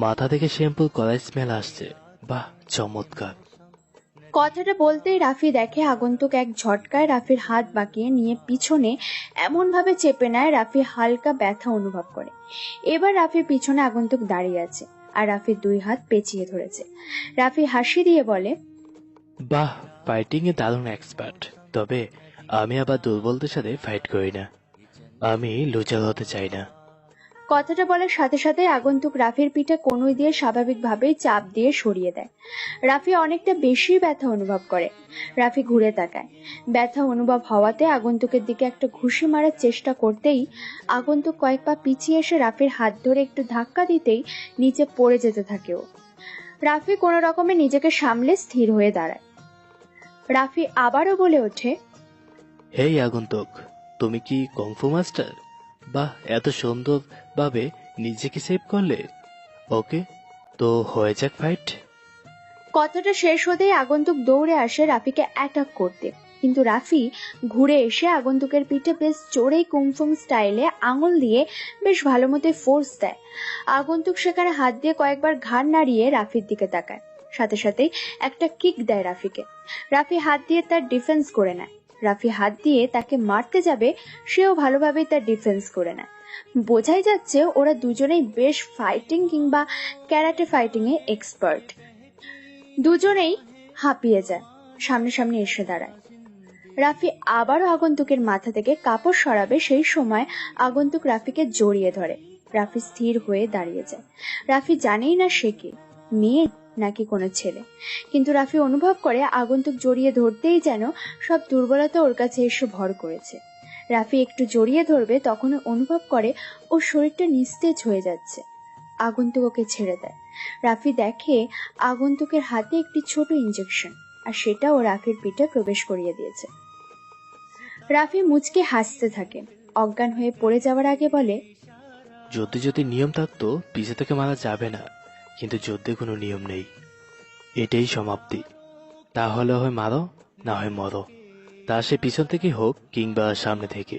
মাথা থেকে শ্যাম্পুর কড়াই স্মেল আসছে, বাহ চমৎকার। কথাটা বলতেই রাফি দেখে আগন্তুক এক ঝটকায় রাফির হাত বাঁকিয়ে নিয়ে পিছনে এমন ভাবে চেপে নেয়, রাফি হালকা ব্যথা অনুভব করে। এবার রাফির পিছনে আগন্তুক দাঁড়িয়ে আছে, আর রাফির 2 হাত পেঁচিয়ে ধরেছে। রাফি হাসি দিয়ে বলে, বাহ, ফাইটিং এ দারুণ এক্সপার্ট। তবে আমি আবার দুর্বলদের সাথে ফাইট করি না, আমি লুজার হতে চাই না। কথাটা বলার সাথে সাথে আগন্তুক রাফির পিঠে কনুই দিয়ে স্বাভাবিকভাবেই চাপ দিয়ে সরিয়ে দেয়। রাফি অনেকটা বেশি ব্যথা অনুভব করে। রাফি ঘুরে তাকায়। ব্যথা অনুভব হওয়াতে আগন্তুকের দিকে একটা ঘুষি মারার চেষ্টা করতেই আগন্তুক কয়েক পা পিছিয়ে এসে রাফির হাত ধরে একটু ধাক্কা দিতেই নিচে পড়ে যেতে থাকে ও। রাফি কোনো রকমে নিজেকে সামলে স্থির হয়ে দাঁড়ায়। রাফি আবারও বলে ওঠে, হেই আগন্তুক, তুমি কি কংফু মাস্টার? বাহ, এত সুন্দর ভাবে নিজেকে সেভ করলে। ওকে, তো হয়ে যাক ফাইট। কথাটা শেষ হতেই আগন্তুক দৌড়ে আসে রাফিকে অ্যাটাক করতে, কিন্তু রাফি ঘুরে এসে আগন্তুকের পিঠে বেশ জোরেই কুংফুং স্টাইলে আঙুল দিয়ে বেশ ভালো মতো ফোর্স দেয়। আগন্তুক সেখানে হাত দিয়ে কয়েকবার ঘাড় নাড়িয়ে রাফির দিকে তাকায়, সাথে সাথেই একটা কিক দেয় রাফিকে। রাফি হাত দিয়ে তার ডিফেন্স করে নেয়। রাফি হাত দিয়ে তাকে মারতে যাবে, সেও ভালোভাবেই তার ডিফেন্স করে নেয়। বোঝাই যাচ্ছে ওরা দুজনেই বেশ ফাইটিং কিংবা ক্যারাটে ফাইটিং এ এক্সপার্ট। দুজনেই হাঁপিয়ে যায়, সামনাসামনি এসে দাঁড়ায়। রাফি আবারও আগন্তুকের মাথা থেকে কাপড় সরাবে, সেই সময় আগন্তুক রাফিকে জড়িয়ে ধরে। রাফি স্থির হয়ে দাঁড়িয়ে যায়। রাফি জানেই না সে কে, মেয়ে নাকি কোনো ছেলে, কিন্তু রাফি অনুভব করে আগন্তুক জড়িয়ে ধরতেই যেন সব দুর্বলতা ওর কাছে এসে ভর করেছে। রাফি একটু জড়িয়ে ধরবে, তখন অনুভব করে ওর শরীরটা নিস্তেজ হয়ে যাচ্ছে। আগন্তুক ওকে ছেড়ে দেয়। রাফি দেখে আগন্তুকের হাতে একটি ছোট ইঞ্জেকশন, আর সেটা ও রাফির পিঠে প্রবেশ করিয়ে দিয়েছে। রাফি মুচকে হাসতে থাকে। অজ্ঞান হয়ে পড়ে যাওয়ার আগে বলে, যুদ্ধে যদি নিয়ম থাকতো পিছে থেকে মারা যাবে না, কিন্তু যুদ্ধে কোনো নিয়ম নেই, এটাই সমাপ্তি। তাহলে হয় মারো, না হয় মরো। তা সে পিছন থেকে হোক কিংবা সামনে থেকে,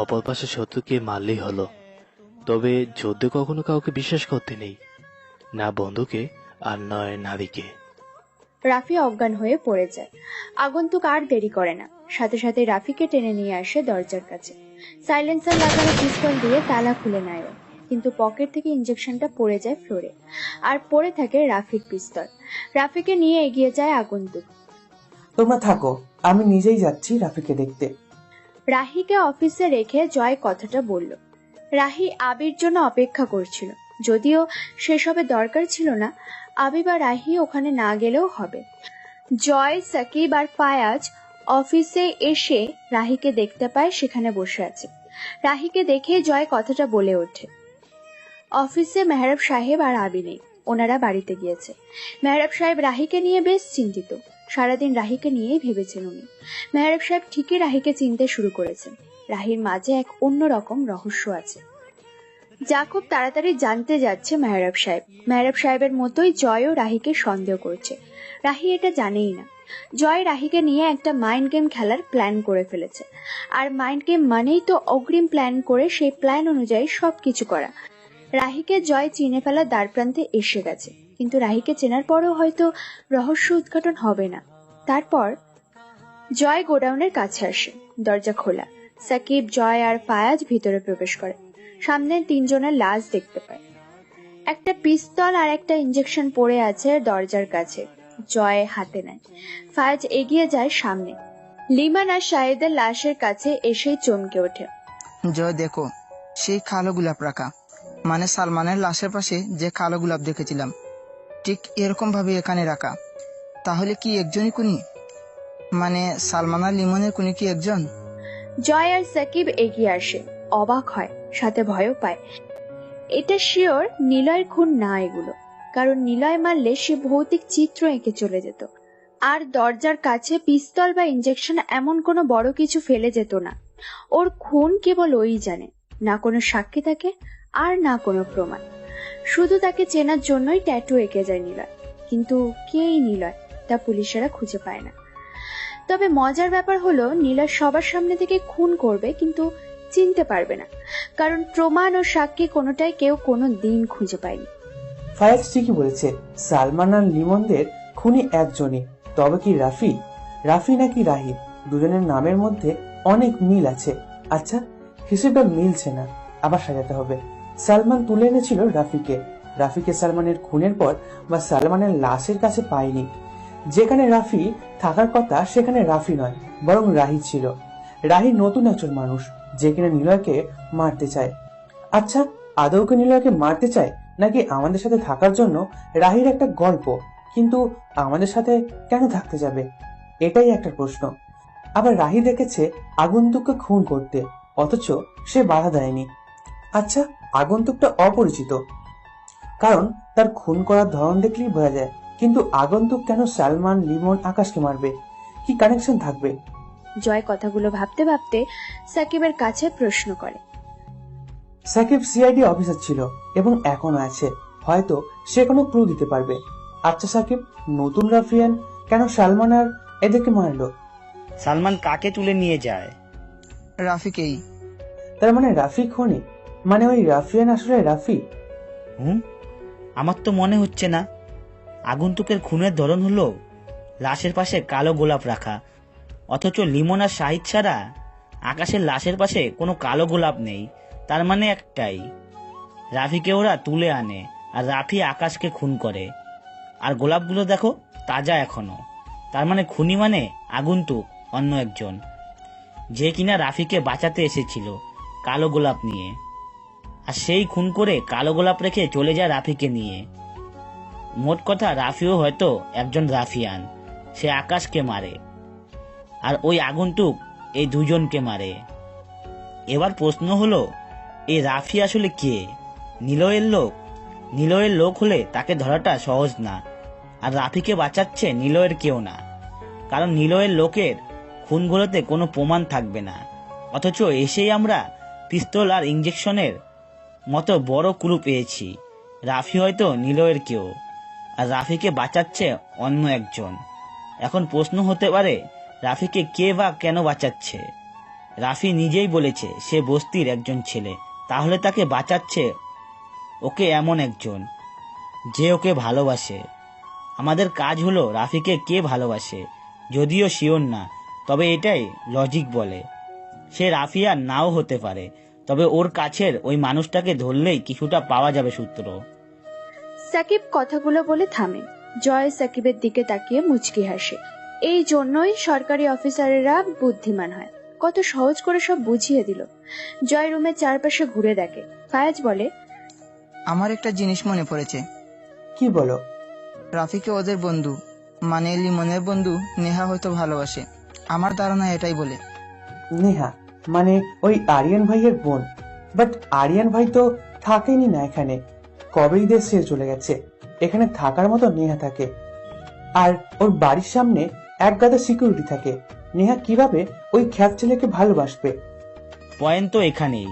অপর পাশে শত্রুকে মারলেই হলো। তবে যুদ্ধে কখনো কাউকে বিশ্বাস করতে নেই, না বন্ধুকে আর নয় নারীকে। রাফি অজ্ঞান হয়ে পড়ে যায়। আগন্তুক আর দেরি করে না, সাথে সাথে রাফিকে টেনে নিয়ে আসে দরজার কাছে। সাইলেন্সার লাগানো পিস্তল দিয়ে তালা খুলে নেয় ও, কিন্তু পকেট থেকে ইঞ্জেকশনটা পড়ে যায় ফ্লোরে, আর পড়ে থাকে রাফির পিস্তল। রাফিকে নিয়ে এগিয়ে যায় আগন্তুক। তোমরা থাকো, আমি নিজেই যাচ্ছি রাফিকে দেখতে। রাহিকে অফিসে রেখে জয় কথাটা বলল। রাহি আবির জন্য অপেক্ষা করছিল, যদিও সেসবে দরকার ছিল না। আবি বা রাহি ওখানে না গেলেও হবে। জয়, সাকিব আর ফায়াজ অফিসে এসে রাহিকে দেখতে পায় সেখানে বসে আছে। রাহিকে দেখে জয় কথাটা বলে ওঠে। অফিসে মেহরাব সাহেব আর আবি নেই, ওনারা বাড়িতে গিয়েছে। মেহরাব সাহেব রাহিকে নিয়ে বেশ চিন্তিত। সারাদিন রাহিকে নিয়েই ভেবেছেন উনি। মেহরাব সাহেব ঠিকই রাহিকে চিনতে শুরু করেছেন। রাহির মাঝে এক অন্যরকম রহস্য আছে, যা খুব তাড়াতাড়ি জানতে যাচ্ছে মেহরাব সাহেব। মেহরাব সাহেবের মতোই জয়ও রাহিকে সন্দেহ করছে। রাহি এটা জানেই না। জয় রাহিকে নিয়ে একটা মাইন্ড গেম খেলার প্ল্যান করে ফেলেছে। আর মাইন্ড গেম মানেই তো অগ্রিম প্ল্যান করে সেই প্ল্যান অনুযায়ী সবকিছু করা। রাহিকে জয় চিনে ফেলার দ্বারপ্রান্তে এসে গেছে, কিন্তু রাহিকে চেনার পরও হয়তো রহস্য উদ্ঘাটন হবে না। তারপর জয় গোডাউনের কাছে আসে। দরজা খোলা। সাকিব, জয় আর ফায়াজ ভিতরে প্রবেশ করে। সামনে 3 জনের লাশ দেখতে পায়। একটা পিস্তল আর একটা ইঞ্জেকশন পড়ে আছে দরজার কাছে। জয় হাতে নেয়। ফায়াজ এগিয়ে যায় সামনে। লিমান আর শাহেদের লাশের কাছে এসেই চমকে ওঠে। জয় দেখো, সেই কালো গোলাপ রাখা, মানে সালমানের লাশের পাশে যে কালো গোলাপ দেখেছিলাম, ঠিক এরকম ভাবে এখানে রাখা। তাহলে কি একজনই খুনি? মানে সালমান আর লিমনের খুনি কি একজন? জয় আর সাকিব এগিয়ে আসে, অবাক হয়, সাথে ভয়ও পায়। এটা শিওর নিলয়ের খুন না এগুলো, কারণ নিলয় মারলে সে ভৌতিক চিত্র এঁকে চলে যেত। আর দরজার কাছে পিস্তল বা ইঞ্জেকশন এমন কোনো বড় কিছু ফেলে যেত না। ওর খুন কেবল ওই জানে, না কোনো সাক্ষী থাকে আর না কোনো প্রমাণ। শুধু তাকে চেনার জন্যই ট্যাটু এঁকে যায় নিলয়। কিন্তু কে এই নিলয় তা পুলিশেরা খুঁজে পায় না। তবে মজার ব্যাপার হলো, নিলয় সবার সামনে থেকে খুন করবে কিন্তু চিনতে পারবে না, কারণ প্রমাণ ও সাক্ষী কোনোটাই কেউ কোনো দিন খুঁজে পায়নি। ফায়াজ ঠিকই বলেছে, সালমান আর লিমনদের খুনি একজনই। তবে কি রাফি? রাফি নাকি রাহি, দুজনের নামের মধ্যে অনেক মিল আছে। আচ্ছা, হিসেবটা মিলছে না, আবার সাজাতে হবে। সালমান তুলে এনেছিল রাফিকে। রাফিকে সালমানের খুনের পর বা সালমানের লাশের কাছে পায়নি। যেখানে রাফি থাকার কথা সেখানে রাফি নয়, বরং রাহি ছিল। রাহি নতুন একজন মানুষ, যে কিনা নিলয়কে মারতে চায়। আচ্ছা, আদৌকে নিলয়কে মারতে চায়, নাকি আমাদের সাথে থাকার জন্য রাহির একটা গল্প, কিন্তু আমাদের সাথে কেন থাকতে যাবে? এটাই একটা প্রশ্ন। আবার রাহি দেখেছে আগন্তুককে খুন করতে, অথচ সে বাধা দেয়নি। আচ্ছা, আগন্তুকটা অপরিচিত, কারণ তার খুন করার ধরন দেখলেই বোঝা যায়। কিন্তু আগন্তুক কেন সালমান, লিমন, আকাশকে মারবে? কি কানেকশন থাকবে? জয় কথাগুলো ভাবতে ভাবতে সাকিবের কাছে প্রশ্ন করে। সাকিব সিআইডি অফিসার ছিল এবং এখনো আছে, হয়তো সে কোনো ক্লু দিতে পারবে। আচ্ছা সাকিব, নতুন রাফিয়ান কেন সালমান আর এদেরকে মারলো? সালমান কাকে তুলে নিয়ে যায়? রাফিকেই। তার মানে রাফি খুনি? মানে ওই রাফিয়ান আসলে রাফি? আমার তো মনে হচ্ছে না। আগন্তুকের খুনের ধরন হলো লাশের পাশে কালো গোলাপ রাখা, অথচ লিমন আর শাহিদ ছাড়া আকাশের লাশের পাশে কোনো কালো গোলাপ নেই। তার মানে একটাই, রাফিকে ওরা তুলে আনে আর রাফি আকাশকে খুন করে। আর গোলাপগুলো দেখো, তাজা এখনো। তার মানে খুনি মানে আগন্তুক, অন্য একজন, যে কিনা রাফিকে বাঁচাতে এসেছিল কালো গোলাপ নিয়ে। আর সেই খুন করে কালো গোলাপ রেখে চলে যায় রাফিকে নিয়ে। মোট কথা, রাফিও হয়তো একজন রাফিয়ান। সে আকাশকে মারে আর ওই আগন্তুক এই দুজনকে মারে। এবার প্রশ্ন হলো, এই রাফি আসলে কে? নিলয়ের লোক? নিলয়ের লোক হলে তাকে ধরাটা সহজ না। আর রাফিকে বাঁচাচ্ছে নিলয়ের কেউ না, কারণ নিলয়ের লোকের খুনগুলোতে কোনো প্রমাণ থাকবে না। অথচ এসেই আমরা পিস্তল আর ইঞ্জেকশনের মতো বড় ক্লু পেয়েছি। রাফি হয়তো নিলয়ের কেউ, আর রাফিকে বাঁচাচ্ছে অন্য একজন। এখন প্রশ্ন হতে পারে, রাফিকে কে বা কেন বাঁচাচ্ছে? রাফি নিজেই বলেছে সে বস্তির একজন ছেলে, তাহলে তাকে বাঁচাচ্ছে ওকে এমন একজন। যে ওকে ভালোবাসে। আমাদের কাজ হলো রাফিকে কে ভালোবাসে, যদিও শিওর না, তবে এটাই লজিক বলে। সে রাফিয়া নাও হতে পারে, তবে ওর কাছের ওই মানুষটাকে ধরলেই কিছুটা পাওয়া যাবে সূত্র। সাকিব কথাগুলো বলে থামে। জয় সাকিবের দিকে তাকিয়ে মুচকি হাসে। এই জন্যই সরকারি অফিসারেরা বুদ্ধিমান হয়। কত সহজ করে সব বুঝিয়ে দিল। জয় রুমের চারপাশে ঘুরে দেখে। ফায়াজ বলে, আমার একটা জিনিস মনে পড়েছে। কি বলো? রাফিকে ওদের বন্ধু মানে লিমনের বন্ধু নেহা হয়তো ভালোবাসে। আমার ধারণা এটাই বলে। নেহা মানে ওই আরিয়ান ভাইয়ের বোন। বাট আরিয়ান ভাই তো থাকেনি না এখানে, কবেই দেশ ছেড়ে চলে গেছে। এখানে থাকার মতো নেহা থাকে, আর ওর বাড়ির সামনে এক গাদা সিকিউরিটি থাকে। নেহা কিভাবে ওই খ্যাত ছেলেকে ভালোবাসবে? পয়েন্ট তো এখানেই।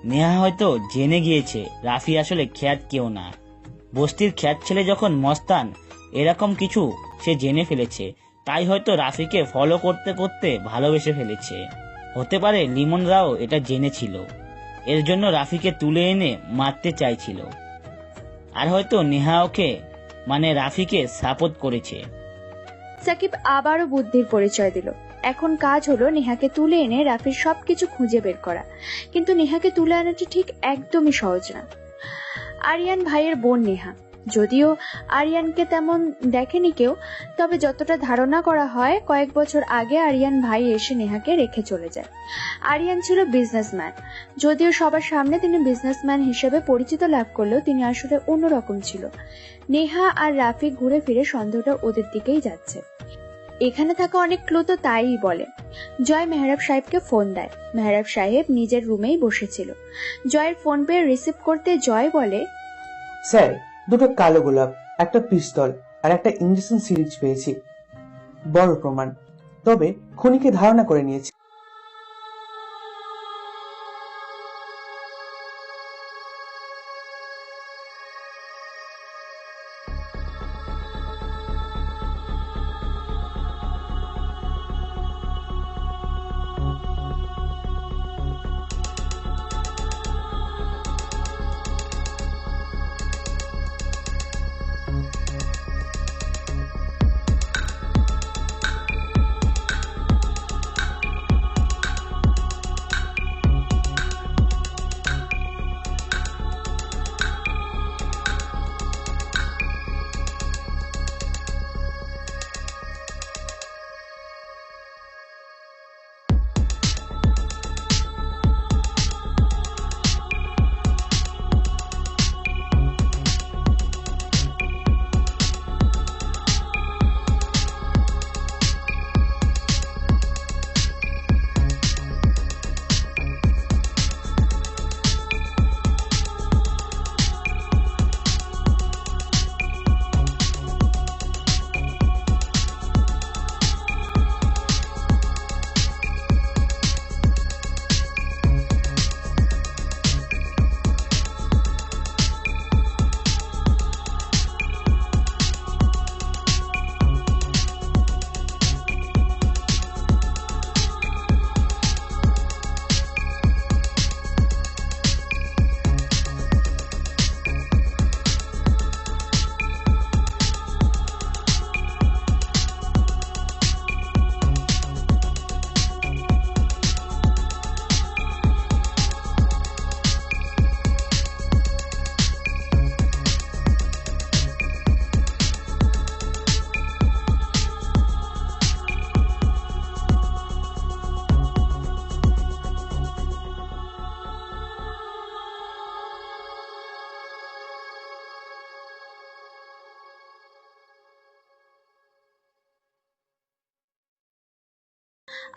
নেহা হয়তো জেনে গিয়েছে রাফি আসলে খ্যাত কেউ না। বস্তির খ্যাত ছেলে যখন মস্তান, এরকম কিছু সে জেনে ফেলেছে। তাই হয়তো রাফিকে ফলো করতে করতে ভালোবেসে ফেলেছে। হতে পারে লিমনরাও এটা জেনেছিল, এর জন্য রাফিকে তুলে এনে মারতে চাইছিল। আর হয়তো নেহা ওকে মানে রাফিকে সাপোর্ট করেছে। সাকিব আবারও বুদ্ধির পরিচয় দিল। এখন কাজ হলো নেহাকে তুলে এনে রাফির সবকিছু খুঁজে বের করা। কিন্তু নেহাকে তুলে আনাটা ঠিক একদমই সহজ না। আরিয়ান ভাইয়ের বোন নেহা, যদিও আরিয়ানকে তেমন দেখেনি কেউ, তবে যতটা ধারণা করা হয় কয়েক বছর আগে আরিয়ান ভাই এসে নেহাকে রেখে চলে যায়। আরিয়ান ছিল বিজনেসম্যান। যদিও সবার সামনে তিনি বিজনেসম্যান হিসেবে পরিচিত লাভ করলেও তিনি আসলে অন্যরকম ছিল। নেহা আর রাফি ঘুরে ফিরে সন্দেহটা ওদের দিকেই যাচ্ছে। এখানে থাকা অনেক ক্লু তো তাই বলে। জয় মেহরাব সাহেবকে ফোন দেয়। মেহরাব সাহেব নিজের রুমেই বসেছিল। জয়ের ফোন পেয়ে রিসিভ করতে জয় বলে, স্যার, দুটো কালো গোলাপ, একটা পিস্তল আর একটা ইঞ্জেকশন সিরিজ পেয়েছি। বড় প্রমাণ। তবে খুনিকে ধারণা করে নিয়েছি।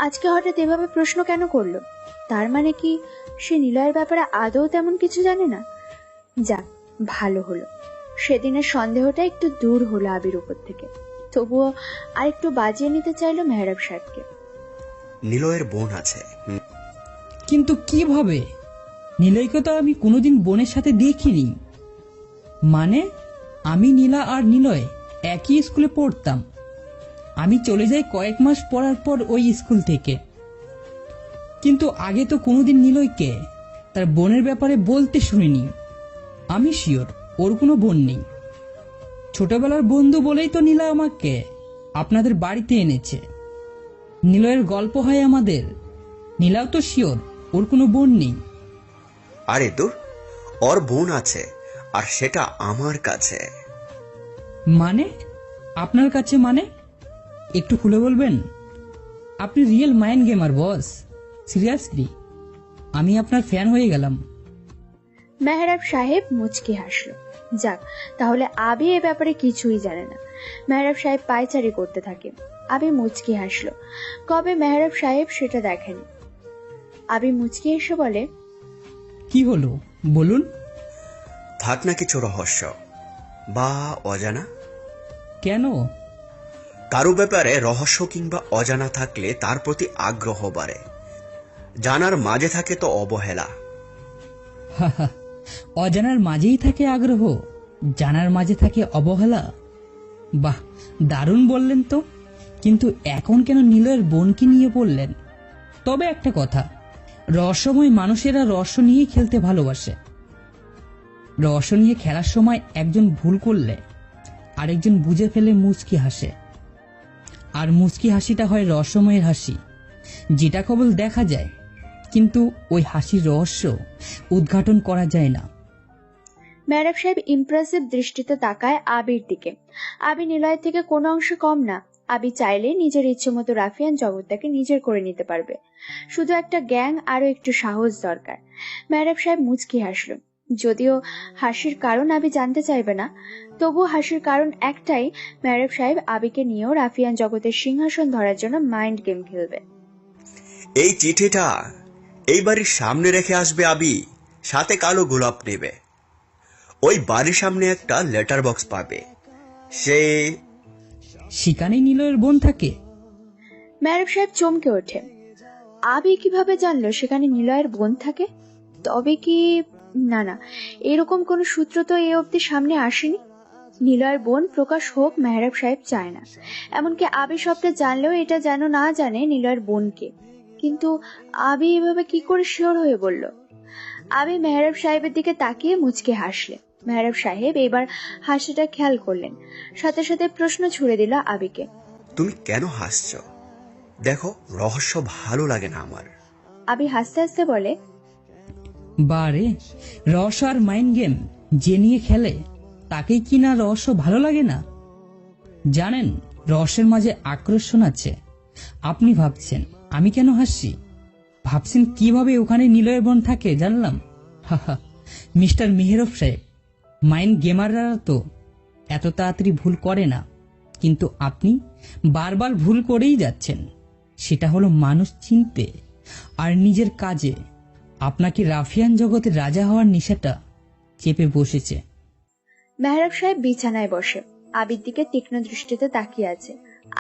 আজকে হঠাৎ এভাবে প্রশ্ন কেন করলো? তার মানে কি সে নিলয়ের ব্যাপারে আদৌ তেমন কিছু জানে না? যাক, ভালো হলো। সেদিনের সন্দেহটা একটু দূর হলো আবির উপর থেকে। তবুও আরেকটু বাজিয়ে নিতে চাইলো মেহরাব সাহেবকে। নিলয়ের বোন আছে। কিন্তু কিভাবে? নিলয়কে তো আমি কোনোদিন বোনের সাথে দেখিনি। মানে আমি নীলা আর নিলয় একই স্কুলে পড়তাম। আমি চলে যাই কয়েক মাস পড়ার পর ওই স্কুল থেকে। কিন্তু আগে তো কোনোদিন নিলয়কে তার বোনের ব্যাপারে বলতে শুনিনি। আমি শিওর ওর কোনো বোন নেই। ছোটবেলার বন্ধু বলেই তো নীলা আমাকে আপনাদের বাড়িতে এনেছে। নিলয়ের গল্প হয় আমাদের। নীলাও তো শিওর ওর কোনো বোন নেই। আরে দূর, ওর বোন আছে, আর সেটা আমার কাছে। মানে? আপনার কাছে মানে? একটু খুলে বলবেন? আপনি রিয়েল মাইন্ড গেমার বস, সিরিয়াসলি আমি আপনার ফ্যান হয়ে গেলাম। মেহরাব সাহেব মুচকি হাসল। যাক, তাহলে আবি এ ব্যাপারে কিছুই জানে না। মেহরাব সাহেব পায়চারি করতে থাকে। আবি মুচকি হাসল। কবে মেহরাব সাহেব সেটা দেখেনি। আবি মুচকি হেসে বলে, কি হলো বলুন। থাক না কিছু রহস্য বা অজানা। কেন? কারো ব্যাপারে রহস্য কিংবা অজানা থাকলে তার প্রতি আগ্রহ বাড়ে। জানার মাঝে থাকে তো অবহেলা। অজানার মাঝেই থাকে আগ্রহ, জানার মাঝে থাকে অবহেলা। বাহ, দারুণ বললেন তো। কিন্তু এখন কেন নীলয়ের বোনকে নিয়ে বললেন? তবে একটা কথা, রহস্যময় মানুষেরা রহস্য নিয়ে খেলতে ভালোবাসে। রহস্য নিয়ে খেলার সময় একজন ভুল করলে আরেকজন বুঝে ফেলে মুচকি হাসে। আর মুচকি হাসিটা হয় রহস্যময়ের হাসি, যেটা কেবল দেখা যায়, কিন্তু ওই হাসির রহস্য উদ্ঘাটন করা যায় না। মেহরাব সাহেব ইমপ্রেসিভ দৃষ্টিতে তাকায় আবির দিকে। আবি নিলয়ের থেকে কোনো অংশ কম না। আবি চাইলে নিজের ইচ্ছে মতো রাফিয়ান জগৎটাকে নিজের করে নিতে পারবে। শুধু একটা গ্যাং, আরো একটু সাহস দরকার। মেহরাব সাহেব মুচকি হাসল। যদিও হাসির কারণ আবি জানতে চাইবে না, তবু হাসির কারণ একটাই, মেহরাব সাহেব আবিকে নিয়েও রাফিয়ান জগতের সিংহাসন ধরার জন্য মাইন্ড গেম খেলবে। এই চিঠিটা এই বাড়ির সামনে রেখে আসবে আবি, সাথে কালো গোলাপ নেবে। ওই বাড়ির সামনে একটা লেটার বক্স পাবে, সেখানে নীলয়ের বোন থাকে। মেহরাব সাহেব চমকে ওঠে। আবি কিভাবে জানলো সেখানে নিলয়ের বোন থাকে? তবে কি, না না, এরকম কোন সূত্র তো এ অবধি সামনে আসেনি। নিলয়ের বোন প্রকাশ হোক মেহরাব সাহেব চায় না। এমনকি আবি সবটা জানলেও এটা যেন না জানে নিলয়ের বোনকে। কিন্তু আবি এভাবে কি করে শিওর হয়ে বলল? আবি মেহরাব সাহেবের দিকে তাকিয়ে মুচকে হাসলে। মেহরাব সাহেব এবার হাসিটা খেয়াল করলেন, সাথে সাথে প্রশ্ন ছুড়ে দিল আবিকে, তুমি কেন হাসছ? দেখো, রহস্য ভালো লাগে না আমার। আবি হাসতে হাসতে বলে, বারে, রহস্য আর মাইন্ড গেম যে নিয়ে খেলে তাকেই কি না রহস্য ভালো লাগে না? জানেন, রহস্যের মাঝে আকর্ষণ আছে। আপনি ভাবছেন আমি কেন হাসছি? ভাবছেন কিভাবে ওখানে নিলয়ের বোন থাকে জানলাম। হাহা, মিস্টার মেহরাব সাহেব, মাইন্ড গেমাররা তো এত তাড়াতাড়ি ভুল করে না, কিন্তু আপনি বারবার ভুল করেই যাচ্ছেন। সেটা হলো মানুষ চিনতে আর নিজের কাজে। আপনাকে রাফিয়ান জগতের রাজা হওয়ার নেশাটা চেপে বসেছে। মেহরাব সাহেব বিছানায় বসে আবির দিকে তীক্ষ্ণ দৃষ্টিতে তাকিয়ে আছে।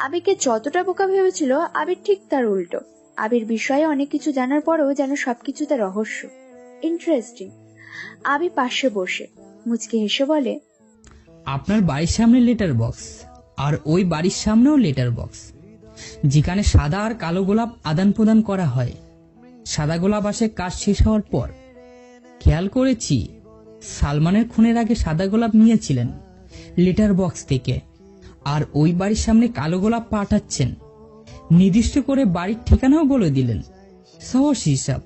আবিকে যতটা বোকা ভেবেছিল, আবির ঠিক তার উল্টো। আবির বিষয়ে অনেক কিছু জানার পরেও যেন সবকিছুতে রহস্য। ইন্টারেস্টিং। আবি পাশে বসে মুচকি হেসে বলে, আপনার বাড়ির সামনে লেটার বক্স, আর ওই বাড়ির সামনেও লেটার বক্স, যেখানে সাদা আর কালো গোলাপ আদান প্রদান করা হয়। সাদা গোলাপ আসে কাজ শেষ হওয়ার পর। খেয়াল করেছি সালমানের খুনের আগে সাদা গোলাপ নিয়েছিলেন লেটার বক্স থেকে, আর ওই বাড়ির সামনে কালো গোলাপ পাঠাচ্ছেন। নির্দিষ্ট করে বাড়ির ঠিকানাও বলে দিলেন। সহজ হিসাব,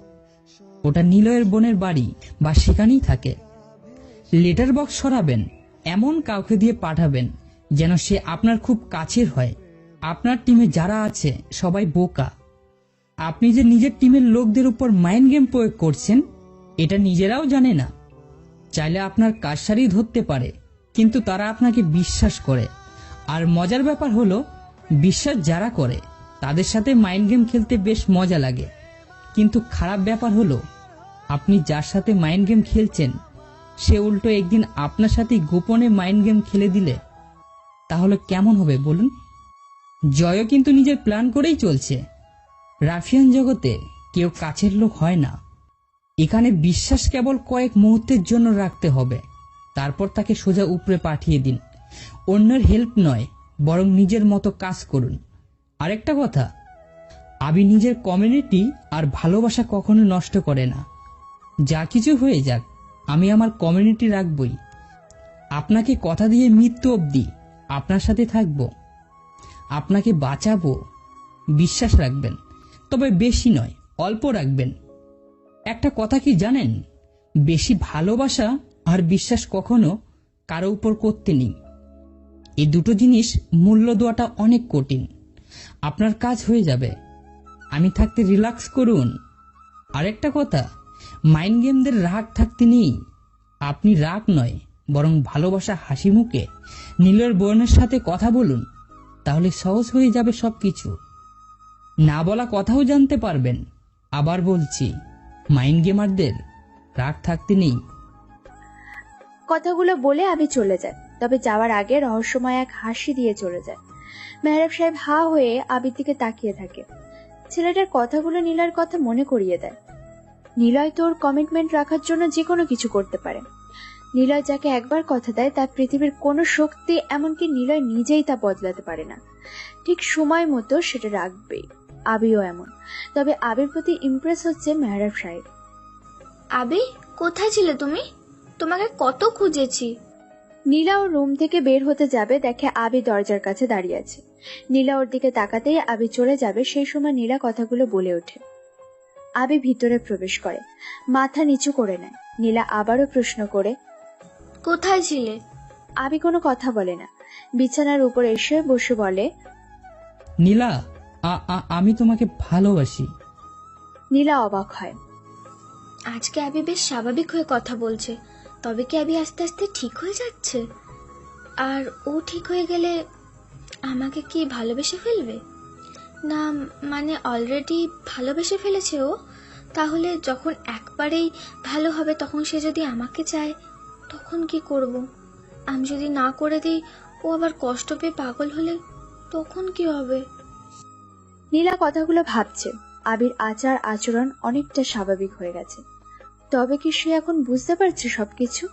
ওটা নিলয়ের বোনের বাড়ি বা সেখানেই থাকে। লেটার বক্স সরাবেন, এমন কাউকে দিয়ে পাঠাবেন যেন সে আপনার খুব কাছের হয়। আপনার টিমে যারা আছে সবাই বোকা। আপনি যে নিজের টিমের লোকদের উপর মাইন্ড গেম প্রয়োগ করছেন এটা নিজেরাও জানে না। চাইলে আপনার কারসারি ধরতে পারে, কিন্তু তারা আপনাকে বিশ্বাস করে। আর মজার ব্যাপার হলো, বিশ্বাস যারা করে তাদের সাথে মাইন্ড গেম খেলতে বেশ মজা লাগে। কিন্তু খারাপ ব্যাপার হলো, আপনি যার সাথে মাইন্ড গেম খেলছেন সে উল্টো একদিন আপনার সাথে গোপনে মাইন্ড গেম খেলে দিলে তাহলে কেমন হবে বলুন? জয়ও কিন্তু নিজের প্ল্যান করেই চলছে। রাফিয়ান জগতে কেউ কাছের লোক হয় না। এখানে বিশ্বাস কেবল কয়েক মুহূর্তের জন্য রাখতে হবে, তারপর তাকে সোজা উপরে পাঠিয়ে দিন। অন্যের হেল্প নয়, বরং নিজের মতো কাজ করুন। আরেকটা কথা, আবি নিজের কমিউনিটি আর ভালোবাসা কখনো নষ্ট করে না। যা কিছু হয়ে যাক, আমি আমার কমিউনিটি রাখবই। আপনাকে কথা দিয়ে মৃত্যু অবধি আপনার সাথে থাকব, আপনাকে বাঁচাবো, বিশ্বাস রাখবেন, তবে বেশি নয়, অল্প রাখবেন। একটা কথা কি জানেন, বেশি ভালোবাসা আর বিশ্বাস কখনো কারো উপর করতে নেই। এই দুটো জিনিস মূল্য দেওয়াটা অনেক কঠিন। আপনার কাজ হয়ে যাবে, আমি থাকতে রিল্যাক্স করুন। আরেকটা কথা, মাইন্ড গেমদের রাগ থাকতে নেই। আপনি রাগ নয়, বরং ভালোবাসা হাসি মুখে নীলের বোনের সাথে কথা বলুন, তাহলে সহজ হয়ে যাবে সবকিছু। না বলা কথাও জানতে পারবেন। আবার বলছি, মাইন্ড গেমারদের রাগ থাকতে নেই। কথাগুলো বলে আমি চলে যাই, তবে যাওয়ার আগে রহস্যময় এক হাসি দিয়ে চলে যায়। মেহরাব সাহেব হা হয়ে আবির দিকে তাকিয়ে থাকে। ছেলেটার কথাগুলো নীলার কথা মনে করিয়ে দেয়। নিলয় তোর কমিটমেন্ট রাখার জন্য যে কোনো কিছু করতে পারে। নিলয় যাকে একবার কথা দেয় তার পৃথিবীর কোনো শক্তি, এমনকি নিলয় নিজেই তা বদলাতে পারে না। ঠিক সময় মতো সেটা রাখবেই। আবিও এমন। তবে আবির প্রতি ইমপ্রেস হচ্ছে মেহরাব সাহেব। আবি, কোথায় ছিলে তুমি? তোমাকে কত খুঁজেছি। নীলা ওর রুম থেকে বের হতে যাবে, দেখে আবি দরজার কাছে দাঁড়িয়ে আছে। নীলা ওর দিকে তাকাতেই আবি চলে যাবে, সেই সময় নীলা কথাগুলো বলে ওঠে। আবি ভিতরে প্রবেশ করে, মাথা নিচু করে নেয়। নীলা আবারও প্রশ্ন করে, কোথায় ছিলে? আবি কোনো কথা বলে না, বিছানার উপর এসে বসে বলে, নীলা, আমি তোমাকে ভালোবাসি। নীলা অবাক হয়। আজকে আবি বেশ স্বাভাবিক হয়ে কথা বলছে, তবে কি আবি আস্তে আস্তে ঠিক হয়ে যাচ্ছে? আর ও ঠিক হয়ে গেলে আমাকে কি ভালোবেসে ফেলবে? না মানে অলরেডি ভালোবেসে ফেলেছে ও। তাহলে যখন একবারেই ভালো হবে, তখন সে যদি আমাকে চায়, তখন কি করব? আমি যদি না করে দিই, ও আবার কষ্ট পেয়ে পাগল হলে তখন কি হবে? নীলা কথাগুলো ভাবছে। আবির আচার আচরণ অনেকটা স্বাভাবিক হয়ে গেছে, তবে কি সে এখন বুঝতে পারছে সবকিছু?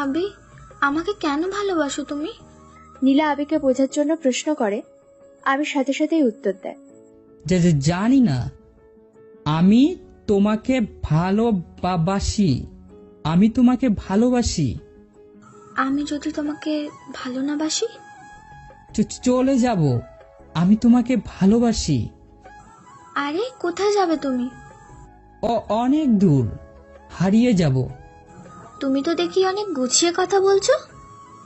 আবি, আমাকে কেন ভালোবাসো তুমি? নীলা আবিকে বোঝার জন্য প্রশ্ন করে। আবির সাথে সাথেই উত্তর দেয়, জানি না, আমি তোমাকে ভালোবাসি। আমি তোমাকে ভালোবাসি। আমি যদি তোমাকে ভালো না বাসি? চলে যাব। আমি তোমাকে ভালোবাসি। আরে কোথায় যাবে তুমি? অনেক দূর, হারিয়ে যাব। তুমি তো দেখি অনেক গুছিয়ে কথা বলছো।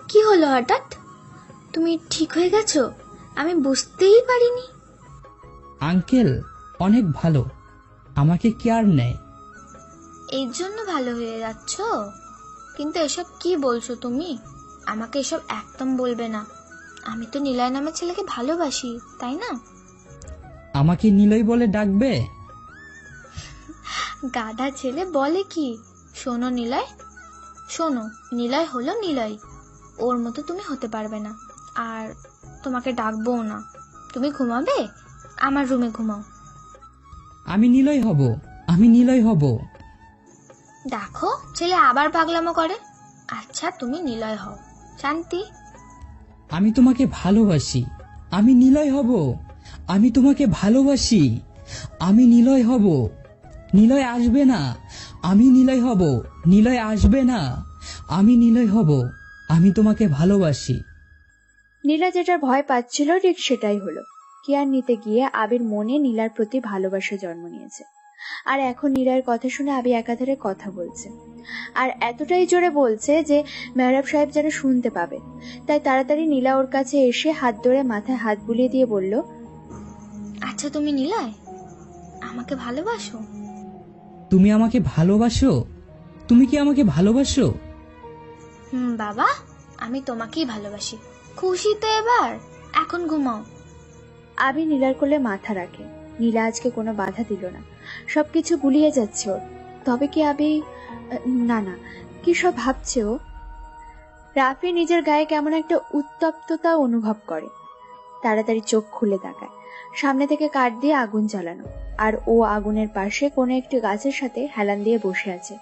কি হলো হঠাৎ? তুমি ঠিক হয়ে গেছো? আমি বুঝতেই পারিনি। আঙ্কেল অনেক ভালো, আমাকে কেয়ার নেয়। এর জন্য ভালো হয়ে যাচ্ছ? কিন্তু এসব কি বলছো তুমি? আমাকে এসব একদম বলবে না। আমি তো নিলয় নামের ছেলেকে ভালোবাসি, তাই না? আমাকে নিলয় বলে ডাকবে? গাধা ছেলে বলে কি? শোনো নিলয়, শোনো, নিলয় হলো নিলয়, ওর মতো তুমি হতে পারবে না। আর তোমাকে ডাকবোও না। তুমি ঘুমাবে, আমার রুমে ঘুমাও। আমি নিলয় হব, আমি নিলয় হব। দেখো ছেলে আবার পাগলামো করে। আচ্ছা তুমি নিলয় হও, শান্তি। আমি তোমাকে ভালোবাসি, আমি নিলয় হব। আমি তোমাকে ভালোবাসি, আমি নিলয় হব। নিলয় আসবে না, আমি নিলয় হব। নিলয় আসবে না, আমি নিলয় হব। আমি তোমাকে ভালোবাসি। নীলা যেটা ভয় পাচ্ছিল ঠিক সেটাই হলো। কেয়ার নিতে গিয়ে আবির মনে নীলার প্রতি ভালোবাসা জন্ম নিয়েছে। আর এখন নীলার কথা শুনে আবি একাধারে কথা বলছে, আর এতটাই জোরে বলছে যে মেহরাব সাহেব যেন শুনতে পাবে। তাই তাড়াতাড়ি নীলা ওর কাছে এসে হাত ধরে মাথায় হাত বুলিয়ে দিয়ে বলল, আচ্ছা তুমি নিলয়, আমাকে ভালোবাসো? তুমি আমাকে ভালোবাসো? তুমি কি আমাকে ভালোবাসো? বাবা, আমি তোমাকেই ভালোবাসি। খুশি তো এবার? এখন ঘুমাও। আবি নীলার কোলে মাথা রাখে। নীলা আজকে কোনো বাধা দিল না, সবকিছু গুলিয়ে যাচ্ছে ওর। তবে কি আবি, না না, কি সব ভাবছে ও? রাফি নিজের গায়ে কেমন একটা উত্তপ্ততা অনুভব করে। তাড়াতাড়ি চোখ খুলে তাকায়। সামনে থেকে কাঠ দিয়ে আগুন জ্বালানো, আর ও আগুনের পাশে কোনো একটি গাছের সাথে হেলান দিয়ে বসে আছে।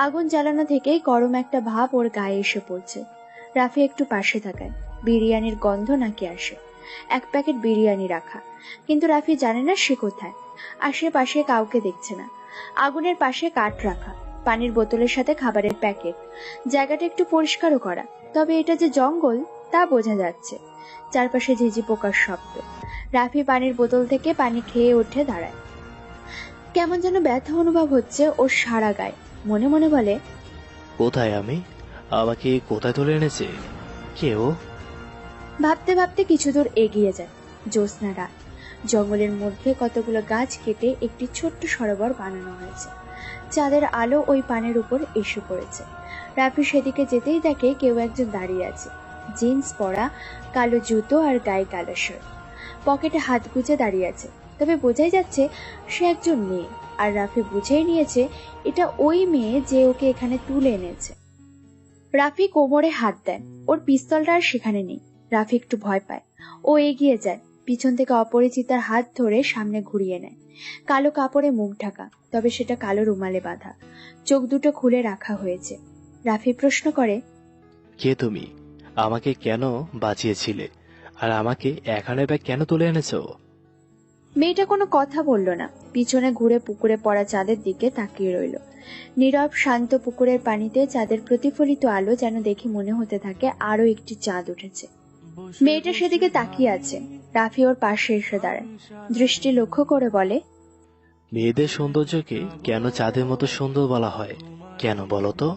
আগুন জ্বালানো থেকেই গরম একটা ভাব ওর গায়ে এসে পড়ছে। রাফি একটু পাশে তাকায়। বিরিয়ানির গন্ধ নাকি আসে। এক প্যাকেট বিরিয়ানি রাখা, কিন্তু রাফি জানে না সে কোথায়। আশেপাশে কাউকে দেখছে না। আগুনের পাশে কাঠ রাখা, পানির বোতলের সাথে খাবারের প্যাকেট। জায়গাটা একটু পরিষ্কারও করা, তবে এটা যে জঙ্গল তা বোঝা যাচ্ছে। চারপাশে ঝিঝি পোকার শব্দ। রাফি পানির বোতল থেকে পানি খেয়ে উঠে দাঁড়ায়। কেমন যেন ব্যথা অনুভব হচ্ছে ওর সারা গায়ে। মনে মনে বলে, কোথায় আমি? আমাকে কোথায় তুলে এনেছে? কেউ? ভাবতে ভাবতে কিছু দূর এগিয়ে যায়। জ্যোৎস্না রাত। জঙ্গলের মধ্যে কতগুলো গাছ কেটে একটি ছোট্ট সরোবর বানানো হয়েছে। চাঁদের আলো ওই পানির উপর এসে পড়েছে। রাফি সেদিকে যেতেই দেখে কেউ একজন দাঁড়িয়ে আছে। জিন্স পরা, কালো জুতো আর গায়ে কালো শার্ট। পকেটে হাত গুজে দাঁড়িয়ে আছে, তবে বোঝাই যাচ্ছে সে একজন মেয়ে। আর রাফি বুঝেই নিয়েছে এটা ওই মেয়ে যে ওকে এখানে তুলে এনেছে। রাফি কোমরে হাত দেন। ওর পিস্তলটা আর সেখানে নেই। রাফি একটু ভয় পায়। ও এগিয়ে যায়, পিছন থেকে অপরিচিতার হাত ধরে সামনে ঘুরিয়ে নেয়। কালো কাপড়ে মুখ ঢাকা, তবে সেটা কালো রুমালে বাঁধা। চোখ দুটো খুলে রাখা হয়েছে। রাফি প্রশ্ন করে, কে তুমি? আমাকে কেন বাঁচিয়েছিলে? আর আমাকে এখানে ব্যাগ কেন তুলে এনেছো? মেয়েটা কোনো কথা বলল না। পিছনে ঘুরে পুকুরে পড়া চাঁদের দিকে তাকিয়ে রইল। নীরব শান্ত পুকুরের পানিতে চাঁদের প্রতিফলিত আলো যেন দেখে মনে হতে থাকে আরো একটি চাঁদ উঠেছে। মেয়েটা সেদিকে তাকিয়ে আছে। রাফি ওর পাশে এসে দাঁড়ায়, দৃষ্টি লক্ষ্য করে বলে, মেয়েদের সৌন্দর্যকে কেন চাঁদের মতো সুন্দর বলা হয়? কেন বলো তো?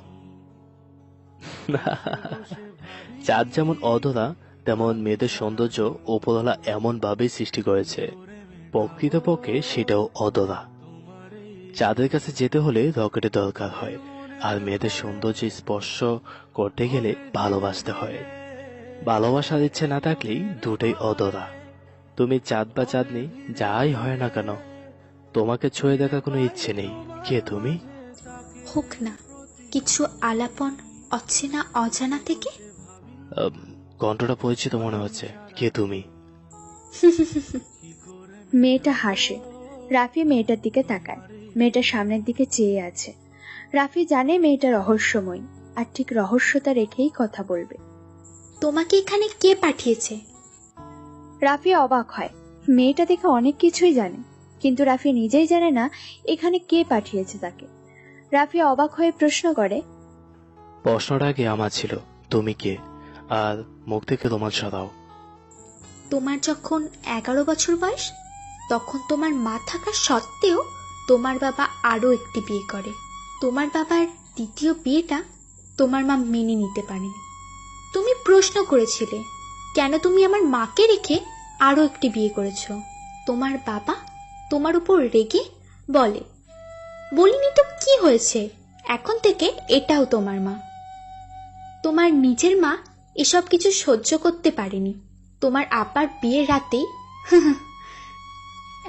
চাঁদ যেমন অধরা, তেমন মেয়েদের সৌন্দর্য উপরওয়ালা এমন ভাবে সৃষ্টি করেছে, প্রকৃতপক্ষে সেটাও অধরা। চাঁদের কাছে যেতে হলে রকেটের দরকার হয়, আর মেয়েদের সৌন্দর্য স্পর্শ করতে গেলে ভালোবাসতে হয়। ভালোবাসার ইচ্ছে না থাকলেই দুটোই অধরা। তুমি চাঁদ বা চাঁদনি যাই হয় না কেন, তোমাকে ছুঁয়ে দেখার কোনো ইচ্ছে নেই। কে তুমি? হোক না কিছু আলাপন অচেনা অজানা থেকে। কণ্ঠটা পরিচিত মনে হচ্ছে। কে তুমি? মেয়েটা হাসে। রাফি মেয়েটার দিকে তাকায়। মেয়েটা সামনের দিকে চেয়ে আছে। রাফি জানে মেয়েটা রহস্যময়ী, আর ঠিক রহস্যতা রেখেই কথা বলবে। তোমাকে এখানে কে পাঠিয়েছে? রাফি অবাক হয়। মেয়েটা দেখে অনেক কিছুই জানে, কিন্তু রাফি নিজেই জানে না এখানে কে পাঠিয়েছে তাকে। রাফি অবাক হয়ে প্রশ্ন করে, প্রশ্নটা আগে আমার ছিল, তুমি কে? আর মুখ থেকে তোমার সরাও। তোমার যখন 11 বছর বয়স, তখন তোমার মা থাকা সত্ত্বেও তোমার বাবা আরো একটি বিয়ে করে। তোমার বাবার দ্বিতীয় বিয়েটা তোমার মা মেনে নিতে পারেনি। তুমি প্রশ্ন করেছিলে কেন তুমি আমার মাকে রেখে আরো একটি বিয়ে করেছো। তোমার বাবা তোমার উপর রেগে বলিনি তো কি হয়েছে, এখন থেকে এটাও তোমার মা। তোমার নিজের মা এসব কিছু সহ্য করতে পারেনি। তোমার আব্বার বিয়ের রাতেই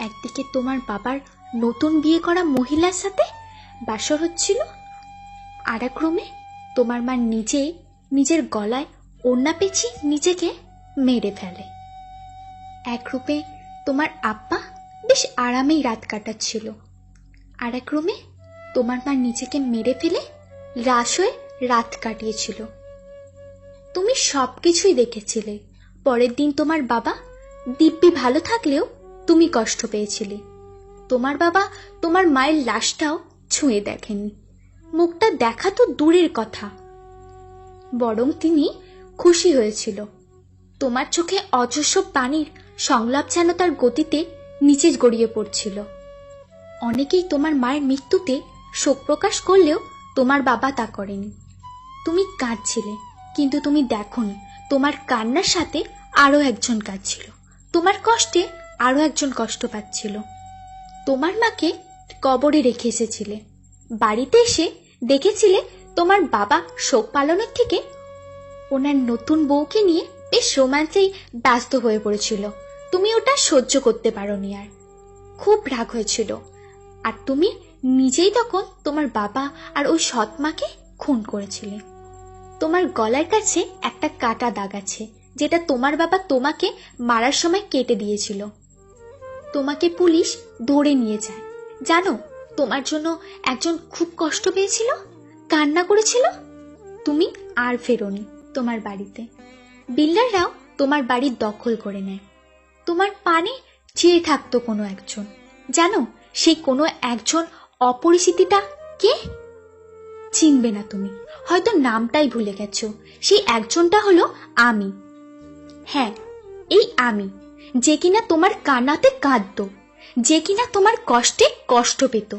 একদিকে তোমার বাবার নতুন বিয়ে করা মহিলার সাথে বাসর হচ্ছিল, আর এক রুমে তোমার মা নিজের গলায় ওড়না পেঁচিয়ে নিজেকে মেরে ফেলে। এক রূপে তোমার আব্বা বেশ আরামেই রাত কাটাচ্ছিল, আর এক রুমে তোমার মা নিজেকে মেরে ফেলে লাশ হয়ে রাত কাটিয়েছিল। তুমি সবকিছুই দেখেছিলে। পরের দিন তোমার বাবা দিব্যি ভালো থাকলেও তুমি কষ্ট পেয়েছিলে। তোমার বাবা তোমার মায়ের লাশটাও ছুঁয়ে দেখেনি। মুখটা দেখা তো দূরের কথা, বরং তিনি খুশি হয়েছিল। তোমার চোখে অজস্র পানির সংলাপ যেন তার গতিতে নিচে গড়িয়ে পড়ছিল। অনেকেই তোমার মায়ের মৃত্যুতে শোক প্রকাশ করলেও তোমার বাবা তা করেনি। তুমি কাঁদছিলে, কিন্তু তুমি দেখোনি তোমার কান্নার সাথে আরো একজন কাঁদছিল। তোমার কষ্টে আরো একজন কষ্ট পাচ্ছিল। তোমার মাকে কবরে রেখে এসেছিলে। বাড়িতে এসে দেখেছিলে তোমার বাবা শোক পালনের থেকে ওনার নতুন বউকে নিয়ে বেশ রোমান্সেই ব্যস্ত হয়ে পড়েছিল। তুমি ওটা সহ্য করতে পারোনি, আর খুব রাগ হয়েছিল। আর তুমি নিজেই তখন তোমার বাবা আর ওই সৎ মাকে খুন করেছিলে। তোমার গলার কাছে একটা কাটা দাগ আছে, যেটা তোমার বাবা তোমাকে মারার সময় কেটে দিয়েছিল। তোমাকে পুলিশ ধরে নিয়ে যায়। জানো, তোমার জন্য একজন খুব কষ্ট পেয়েছিল, কান্না করেছিল। তুমি আর ফেরোনি তোমার বাড়িতে। বিল্ডাররাও তোমার বাড়ির দখল করে নেয়। তোমার পানে চেয়ে থাকতো কোনো একজন। জানো সেই কোনো একজন অপরিচিতিটা কে? চিনবে না তুমি, হয়তো নামটাই ভুলে গেছো। সেই একজনটা হলো আমি। হ্যাঁ, এই আমি, যে কিনা তোমার কান্নাতে কাঁদতো, যে কিনা তোমার কষ্টে কষ্ট পেত।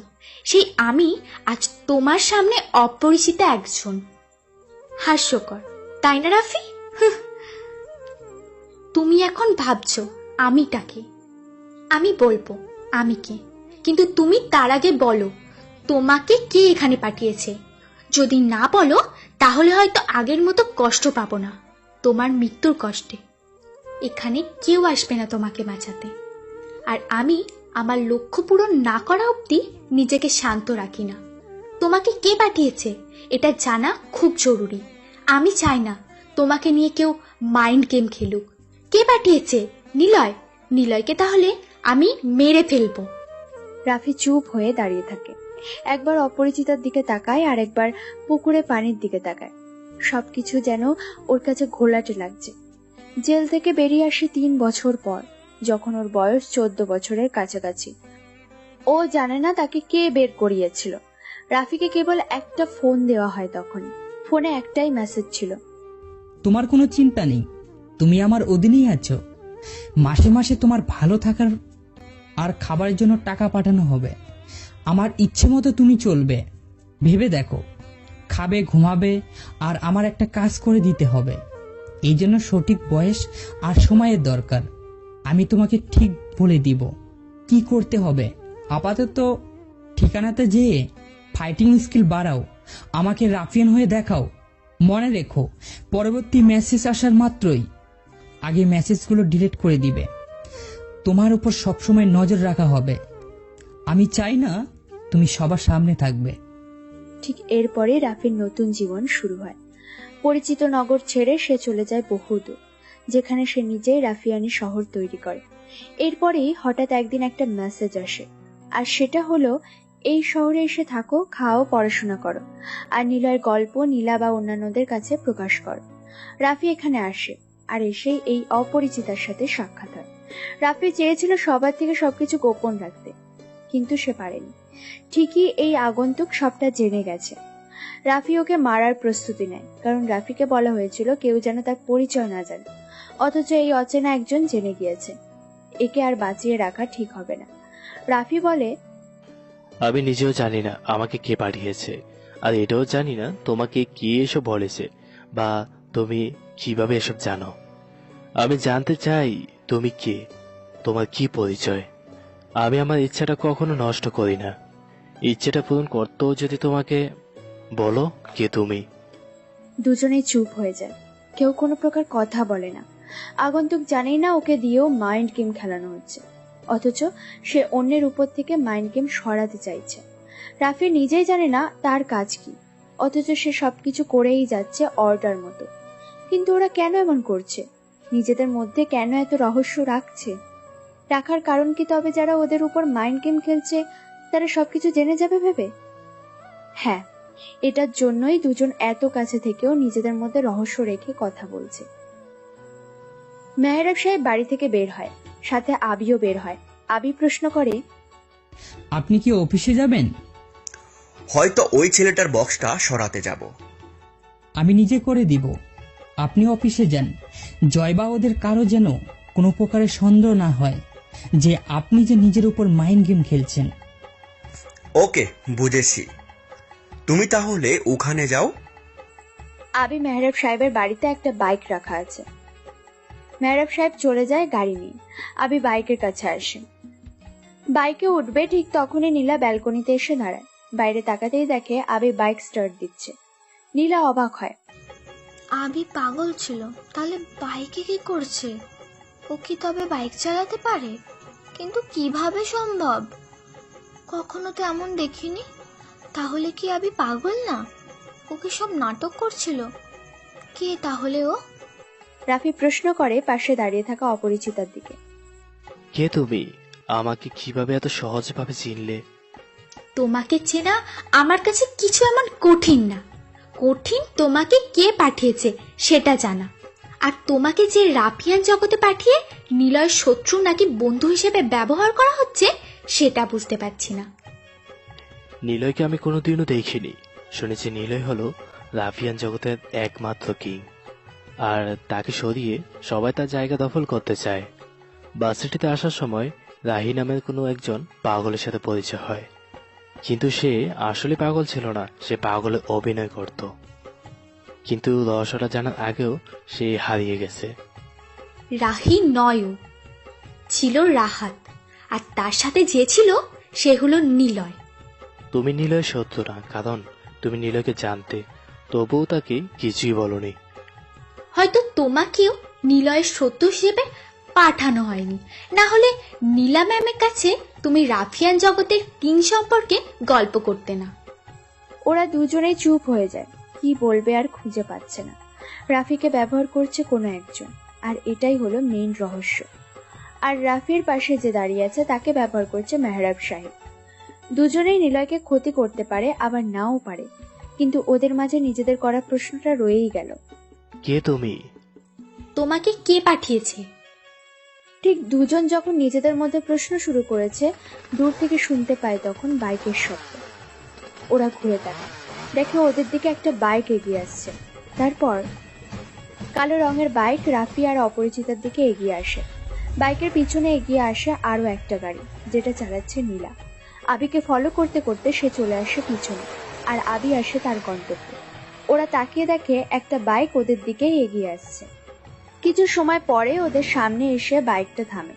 সেই আমি আজ তোমার সামনে অপরিচিত একজন। হাস্যকর, তাই না রাফি? তুমি এখন ভাবছো আমিটাকে। আমি বলবো আমি কে, কিন্তু তুমি তার আগে বলো তোমাকে কে এখানে পাঠিয়েছে। যদি না বলো তাহলে হয়তো আগের মতো কষ্ট পাবো না, তোমার মৃত্যুর কষ্টে। এখানে কেউ আসবে না তোমাকে বাঁচাতে। আর আমি আমার লক্ষ্য পূরণ না করা অবধি নিজেকে শান্ত রাখি না। তোমাকে কে পাঠিয়েছে এটা জানা খুব জরুরি। আমি চাই না তোমাকে নিয়ে কেউ মাইন্ড গেম খেলুক। কে পাঠিয়েছে? নিলয়। নিলয়কে তাহলে আমি মেরে ফেলবো। রাফি চুপ হয়ে দাঁড়িয়ে থাকে। একবার অপরিচিতার দিকে তাকায়, আর একবার পুকুরে পানির দিকে তাকায়। সবকিছু যেন ওর কাছে ঘোলাটে লাগছে। জেল থেকে বেরিয়ে আসে 3 বছর পর, যখন ওর বয়স 14 বছরের কাছাকাছি। ও জানে না তাকে কে বের করিয়েছিল। রাফিকে কেবল একটা ফোন দেওয়া হয়। তখন ফোনে একটাই মেসেজ ছিল, তোমার কোনো চিন্তা নেই, তুমি আমার অধীনেই আছো। মাসে মাসে তোমার ভালো থাকার আর খাবারের জন্য টাকা পাঠানো হবে। আমার ইচ্ছে মতো তুমি চলবে। ভেবে দেখো, খাবে, ঘুমাবে, আর আমার একটা কাজ করে দিতে হবে। এই জন্য সঠিক বয়স আর সময়ের দরকার। আমি তোমাকে ঠিক বলে দিব কি করতে হবে। আপাতত ঠিকানাতে যেয়ে ফাইটিং স্কিল বাড়াও, আমাকে রাফিয়ান হয়ে দেখাও। মনে রেখো, পরবর্তী মেসেজ আসার মাত্রই আগে মেসেজগুলো ডিলিট করে দিবে। তোমার উপর সবসময় নজর রাখা হবে। আমি চাই না তুমি সবার সামনে থাকবে। ঠিক এরপরে রাফির নতুন জীবন শুরু হয়। পরিচিত নগর ছেড়ে সে চলে যায় বহুদূর, যেখানে সে নিজেই রাফিয়ানি শহর তৈরি করে। এরপরেই হঠাৎ একদিন একটা মেসেজ আসে, আর সেটা হলো, এই শহরে এসে থাকো, খাও, পড়াশোনা করো, আর নিলয়ের গল্প নীলা বা অন্যান্যদের কাছে প্রকাশ করো। রাফি এখানে আসে, আর এসেই এই অপরিচিতার সাথে সাক্ষাৎ হয়। রাফি চেয়েছিল সবার থেকে সবকিছু গোপন রাখতে, কিন্তু সে পারেনি। ঠিকই এই আগন্তুক সবটা জেনে গেছে। রাফি ওকে মারার প্রস্তুতি নেয়, কারণ রাফিকে বলা হয়েছিল কেউ যেন তার পরিচয় না জানে। অথচ এই অচেনা একজন জেনে গিয়েছে। একে আর বাঁচিয়ে রাখা ঠিক হবে না। রাফি বলে, আমি নিজেও জানি না আমাকে কে পাঠিয়েছে, আর এটাও জানি না তোমাকে কে এসব বলেছে বা তুমি কিভাবে এসব জানো। আমি জানতে চাই তুমি কে, তোমার কি পরিচয়। আমি আমার ইচ্ছাটা কখনো নষ্ট করি না। ইচ্ছেটা পূরণ করতেও যদি তোমাকে বলো কে তুমি। দুজনেই চুপ হয়ে যায়। কেউ কোনো প্রকার কথা বলে না। আগন্তুক জানেই না ওকে দিয়েও মাইন্ড গেম খেলানো হচ্ছে, অথচ সে অন্যের উপর থেকে মাইন্ড গেম সরাতে চাইছে। রাফি নিজেই জানে না তার কাজ কি, অথচ সে সবকিছু করেই যাচ্ছে অর্ডার মতো। কিন্তু ওরা কেন এমন করছে? নিজেদের মধ্যে কেন এত রহস্য রাখছে? রাখার কারণ কি তবে যারা ওদের উপর মাইন্ড গেম খেলছে তারা সবকিছু জেনে যাবে ভেবে? হ্যাঁ, এটার জন্যই দুজন এত কাছে থেকেও নিজেদের মধ্যে রহস্য রেখে কথা বলছে। মেহরাব সাহেব বাড়ি থেকে বের হয়, সাথে আবিও বের হয়। আবি প্রশ্ন করে, আপনি কি অফিসে যাবেন? হয়তো ওই ছেলেটার বক্সটা সরাতে যাব। আমি নিজে করে দিব, আপনি অফিসে যান। জয়বা ওদের কারো যেন কোনো প্রকারের সন্দেহ না হয় যে আপনি যে নিজের উপর মাইন্ড গেম খেলছেন। ওকে, বুঝেছি। তুমি তাহলে ওখানে যাও। আবি মেহরাব সাহেবের বাড়িতে একটা বাইক রাখা আছে। মেহরাব সাহেব চলে যায় গাড়ি নিয়ে। আবি বাইকের কাছে আসে, বাইকে উঠবে, ঠিক তখনই নীলা ব্যালকনিতে এসে দাঁড়ায়। বাইরে তাকাতেই দেখে আবি বাইক স্টার্ট দিচ্ছে। নীলা অবাক হয়। আবি পাগল ছিল, তাহলে বাইকে কি করছে? ও কি তবে বাইক চালাতে পারে? কিন্তু কিভাবে সম্ভব? কখনো তো এমন দেখিনি। তাহলে কি আবি পাগল না? ওকে সব নাটক করছিল? কে তাহলে ও? রাফি প্রশ্ন করে পাশে দাঁড়িয়ে থাকা অপরিচিতার দিকে। কে তুমি? আমাকে কিভাবে এত সহজভাবে চিনলে? তোমাকে চেনা আমার কাছে কিছু এমন কঠিন না। কঠিন তোমাকে কে পাঠিয়েছে সেটা জানা। আর তোমাকে যে রাফিয়ান জগতে পাঠিয়ে নিলয় শত্রু নাকি বন্ধু হিসেবে ব্যবহার করা হচ্ছে সেটা বুঝতে পারছি না। নিলয়কে আমি কোনোদিনও দেখিনি। শুনেছি নীলই হলো রাফিয়ান জগতের একমাত্র কিং, আর তাকে সরিয়ে সবাই তার জায়গা দখল করতে চায়। বাসটিতে আসার সময় রাহি নামের কোনো একজন পাগলের সাথে পরিচয় হয়, কিন্তু সে আসলে পাগল ছিল না, সে পাগলের অভিনয় করত। কিন্তু রহস্যটা জানার আগেও সে হারিয়ে গেছে। রাহি নয়, ও ছিল রাহাত, আর তার সাথে যে ছিল সে হলো নিলয়। তুমি নীলয়ের শত্রু না, কারণ তুমি নীলয়কে জানতে, তবুও তাকে কিছুই বলনি। হয়তো তোমাকেও নিলয়ের শত্রু হিসেবে পাঠানো হয়নি, না হলে নীলা ম্যামের কাছে তুমি রাফিয়ান জগতের কিং সম্পর্কে গল্প করতে না। ওরা দুজনেই চুপ হয়ে যায়, কি বলবে আর খুঁজে পাচ্ছে না। রাফিকে ব্যবহার করছে কোনো একজন, আর এটাই হলো মেইন রহস্য। আর রাফির পাশে যে দাঁড়িয়ে আছে তাকে ব্যবহার করছে মেহরাব সাহেব। দুজনেই নিলয়কে ক্ষতি করতে পারে, আবার নাও পারে, কিন্তু ওদের মাঝে নিজেদের করা প্রশ্নটা রয়েই গেল। কে তুমি? তোমাকে কে পাঠিয়েছে? ঠিক দুজন যখন নিজেদের মধ্যে প্রশ্ন শুরু করেছে, দূর থেকে শুনতে পায় তখন বাইকের শব্দ। ওরা ঘুরে তাকায়, দেখে ওদের দিকে একটা বাইক এগিয়ে আসছে। তারপর কালো রঙের বাইক রাফি আর অপরিচিতার দিকে এগিয়ে আসে। বাইকের পিছনে এগিয়ে আসে আরো একটা গাড়ি, যেটা চালাচ্ছে নীলা। আবিকে ফলো করতে করতে সে চলে আসে পিছনে, আর আবি আসে তার গন্তব্যে। ওরা তাকিয়ে দেখে একটা বাইক ওদের দিকেই এগিয়ে আসছে। কিছু সময় পরে ওদের সামনে এসে বাইকটা থামে।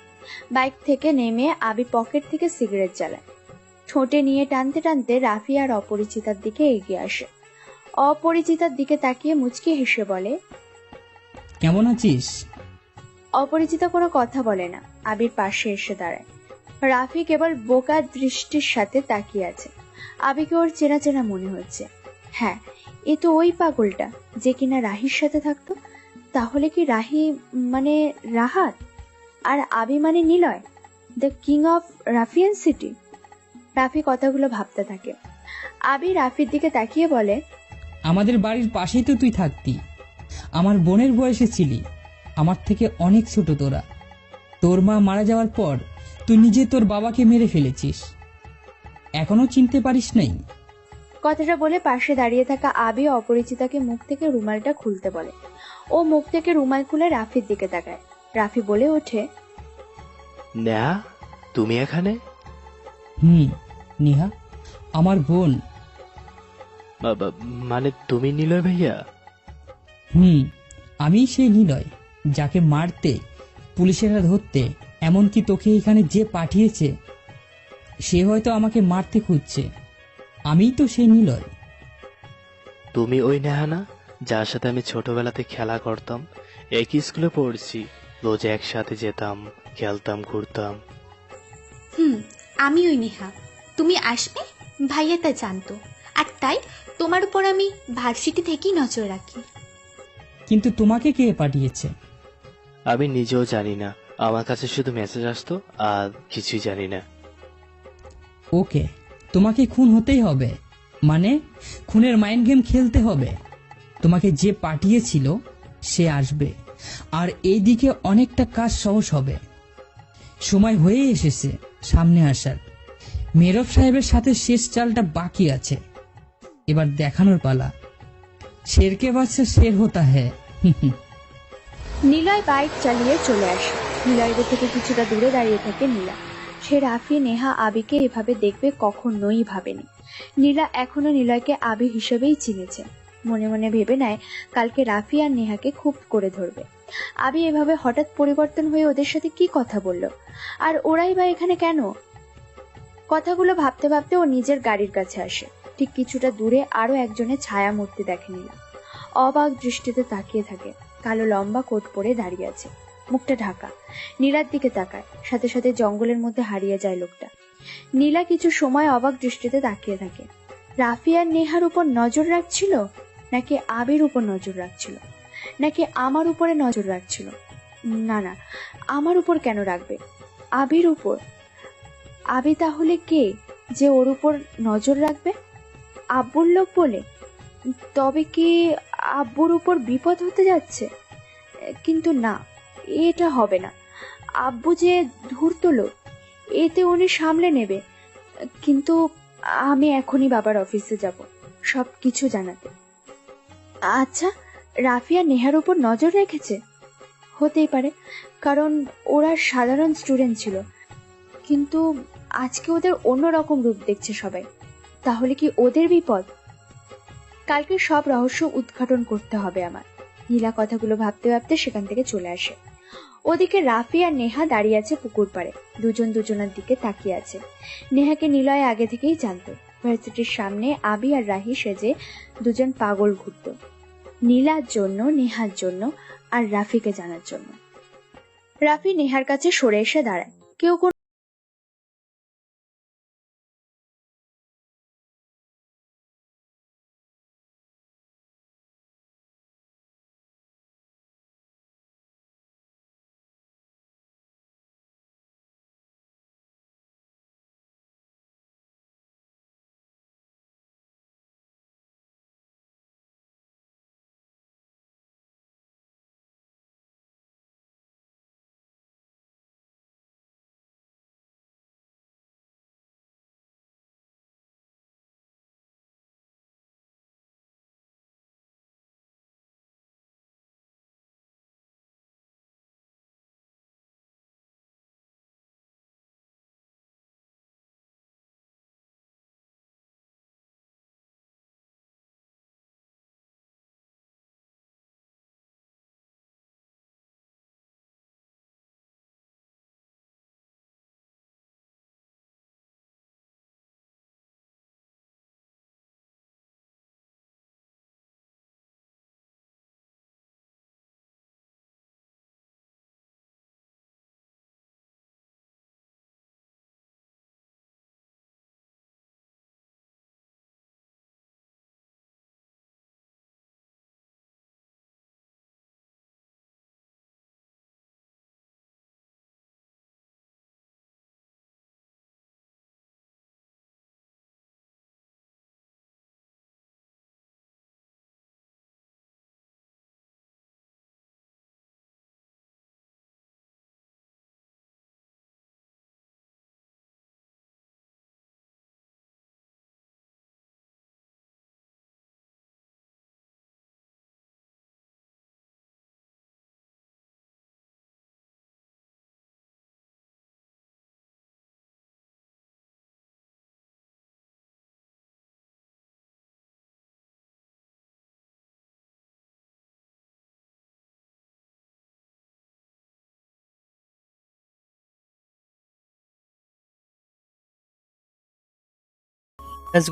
বাইক থেকে নেমে আবি পকেট থেকে সিগারেট জ্বালায়। ঠোঁটে নিয়ে টানতে টানতে রাফি আর অপরিচিতার দিকে এগিয়ে আসে। অপরিচিতার দিকে তাকিয়ে মুচকি হেসে বলে, কেমন আছিস? অপরিচিতা কোনো কথা বলে না, আবির পাশে এসে দাঁড়ায়। রাফি কেবল বোকা দৃষ্টির সাথে তাকিয়ে আছে। আবিকে ওর চেনা চেনা মনে হচ্ছে। হ্যাঁ, এ তো ওই পাগলটা যে কিনা রাহির সাথে থাকতো। তাহলে কি রাহি মানে রাহাত, আর আবি মানে Niloy, the king of ruffian city? Rafi কথাগুলো ভাবতে থাকে। আবি রাফির দিকে তাকিয়ে বলে, আমাদের বাড়ির পাশেই তো তুই থাকতি, আমার বোনের বয়সে ছিলি, আমার থেকে অনেক ছোট তোরা। তোর মা মারা যাওয়ার পর তুই নিজে তোর বাবাকে মেরে ফেলেছিস, এখনো চিনতে পারিস নাই? কথাটা বলে পাশে দাঁড়িয়ে থাকা আবি অপরিচিতাকে মুখ থেকে রুমালটা খুলতে বলে। ও মুখ থেকে রুমাল খুলে রাফির দিকে তাকায়। রাফি বলে ওঠে, নেহা, তুমি এখানে? নেহা আমার বোন। মানে তুমি নিলয় ভাইয়া? আমি সেই নিলয় যাকে মারতে পুলিশেরা ধরতে, এমনকি তোকে এখানে যে পাঠিয়েছে সে হয়তো আমাকে মারতে খুঁজছে। আমিই তো সেই নিলয়। তুমি ওই নেহা না যার সাথে আমি ছোটবেলাতে খেলা করতাম? একই স্কুলে পড়ছি, রোজ একসাথে যেতাম, খেলতাম, ঘুরতাম। আমি ওই নেহা। তুমি আসবে ভাইয়া তা জানতো, আর তাই তোমার উপর আমি ভার্সিটি থেকেই নজর রাখি। কিন্তু তোমাকে কে পাঠিয়েছে? আমি নিজেও জানি না, আমার কাছে শুধু মেসেজ আসতো, আর কিছুই জানি না। ওকে, তোমাকে খুন হতেই হবে, মানে খুনের মাইন্ড গেম খেলতে হবে। তোমাকে যে পাঠিয়েছিল সে আসবে, আর এইদিকে অনেকটা কাজ সহজ হবে। সময় হয়ে এসেছে সামনে আসার। মেহরব সাহেবের সাথে শেষ চালটা বাকি আছে, এবার দেখানোর পালা। শেরকে বাচ্চা শের হতা হ্যায়। নিলয় বাইক চালিয়ে চলে আসে। নিলয়দের থেকে কিছুটা দূরে দাঁড়িয়ে থাকে নীলা। সে রাফি, নেহা, আবিকে এভাবে দেখবে কখনোই ভাবেনি। নীলা এখনো নিলয়কে আবি হিসেবেই চিনেছে। মনে মনে ভেবে নেয় কালকে রাফি আর নেহাকে খুব করে ধরবে। আবি এভাবে হঠাৎ পরিবর্তন হয়ে ওদের সাথে কি কথা বলল, আর ওরাই বা এখানে কেন? কথাগুলো ভাবতে ভাবতে ও নিজের গাড়ির কাছে আসে। ঠিক কিছুটা দূরে আরো একজনের ছায়া মূর্তি দেখে নীলা। অবাক দৃষ্টিতে তাকিয়ে থাকে। কালো লম্বা কোট পরে দাঁড়িয়ে আছে, মুখটা ঢাকা। নীলার দিকে তাকায়, সাথে সাথে জঙ্গলের মধ্যে হারিয়ে যায় লোকটা। নীলা কিছু সময় অবাক দৃষ্টিতে তাকিয়ে থাকে। রাফি আর নেহার উপর নজর রাখছিল, নাকি আবির উপর নজর রাখছিল, নাকি আমার উপরে নজর রাখছিল? না না, আমার উপর কেন রাখবে? আবির উপর। আবি তাহলে কে যে ওর উপর নজর রাখবে? আব্বুর লোক বলে? তবে কি আব্বুর উপর বিপদ হতে যাচ্ছে? কিন্তু না, এটা হবে না। আব্বু যে ধূর্ত লোক, এতে উনি সামলে নেবে। কিন্তু আমি এখনই বাবার অফিসে যাব। সব কিছু জানাতে। আচ্ছা, রাফিয়া নেহার উপর নজর রেখেছে? হতেই পারে, কারণ ওরা সাধারণ স্টুডেন্ট ছিল, কিন্তু আজকে ওদের অন্যরকম রূপ দেখছে সবাই। তাহলে কি ওদের বিপদ? কালকে সব রহস্য উদ্ঘাটন করতে হবে আমার। নীলা কথাগুলো ভাবতে ভাবতে সেখান থেকে চলে আসে। ওদিকে রাফি আর নেহা দাঁড়িয়ে আছে পুকুর পাড়ে, দুজন দুজনের দিকে তাকিয়ে আছে। নেহাকে নিলয় আগে থেকেই জানতো। ভার্সিটির সামনে আবি আর রাহি সেজে দুজন পাগল ঘুরত, নীলার জন্য, নেহার জন্য আর রাফিকে জানার জন্য। রাফি নেহার কাছে সরে এসে দাঁড়ায়। কেউ কোনো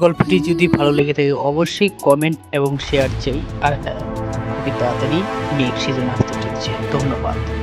গল্পটি যদি ভালো লেগে থাকে অবশ্যই কমেন্ট এবং শেয়ার চাই। আর হ্যাঁ, খুবই তাড়াতাড়ি নেক্সট সিজন আসতে চলছে। ধন্যবাদ।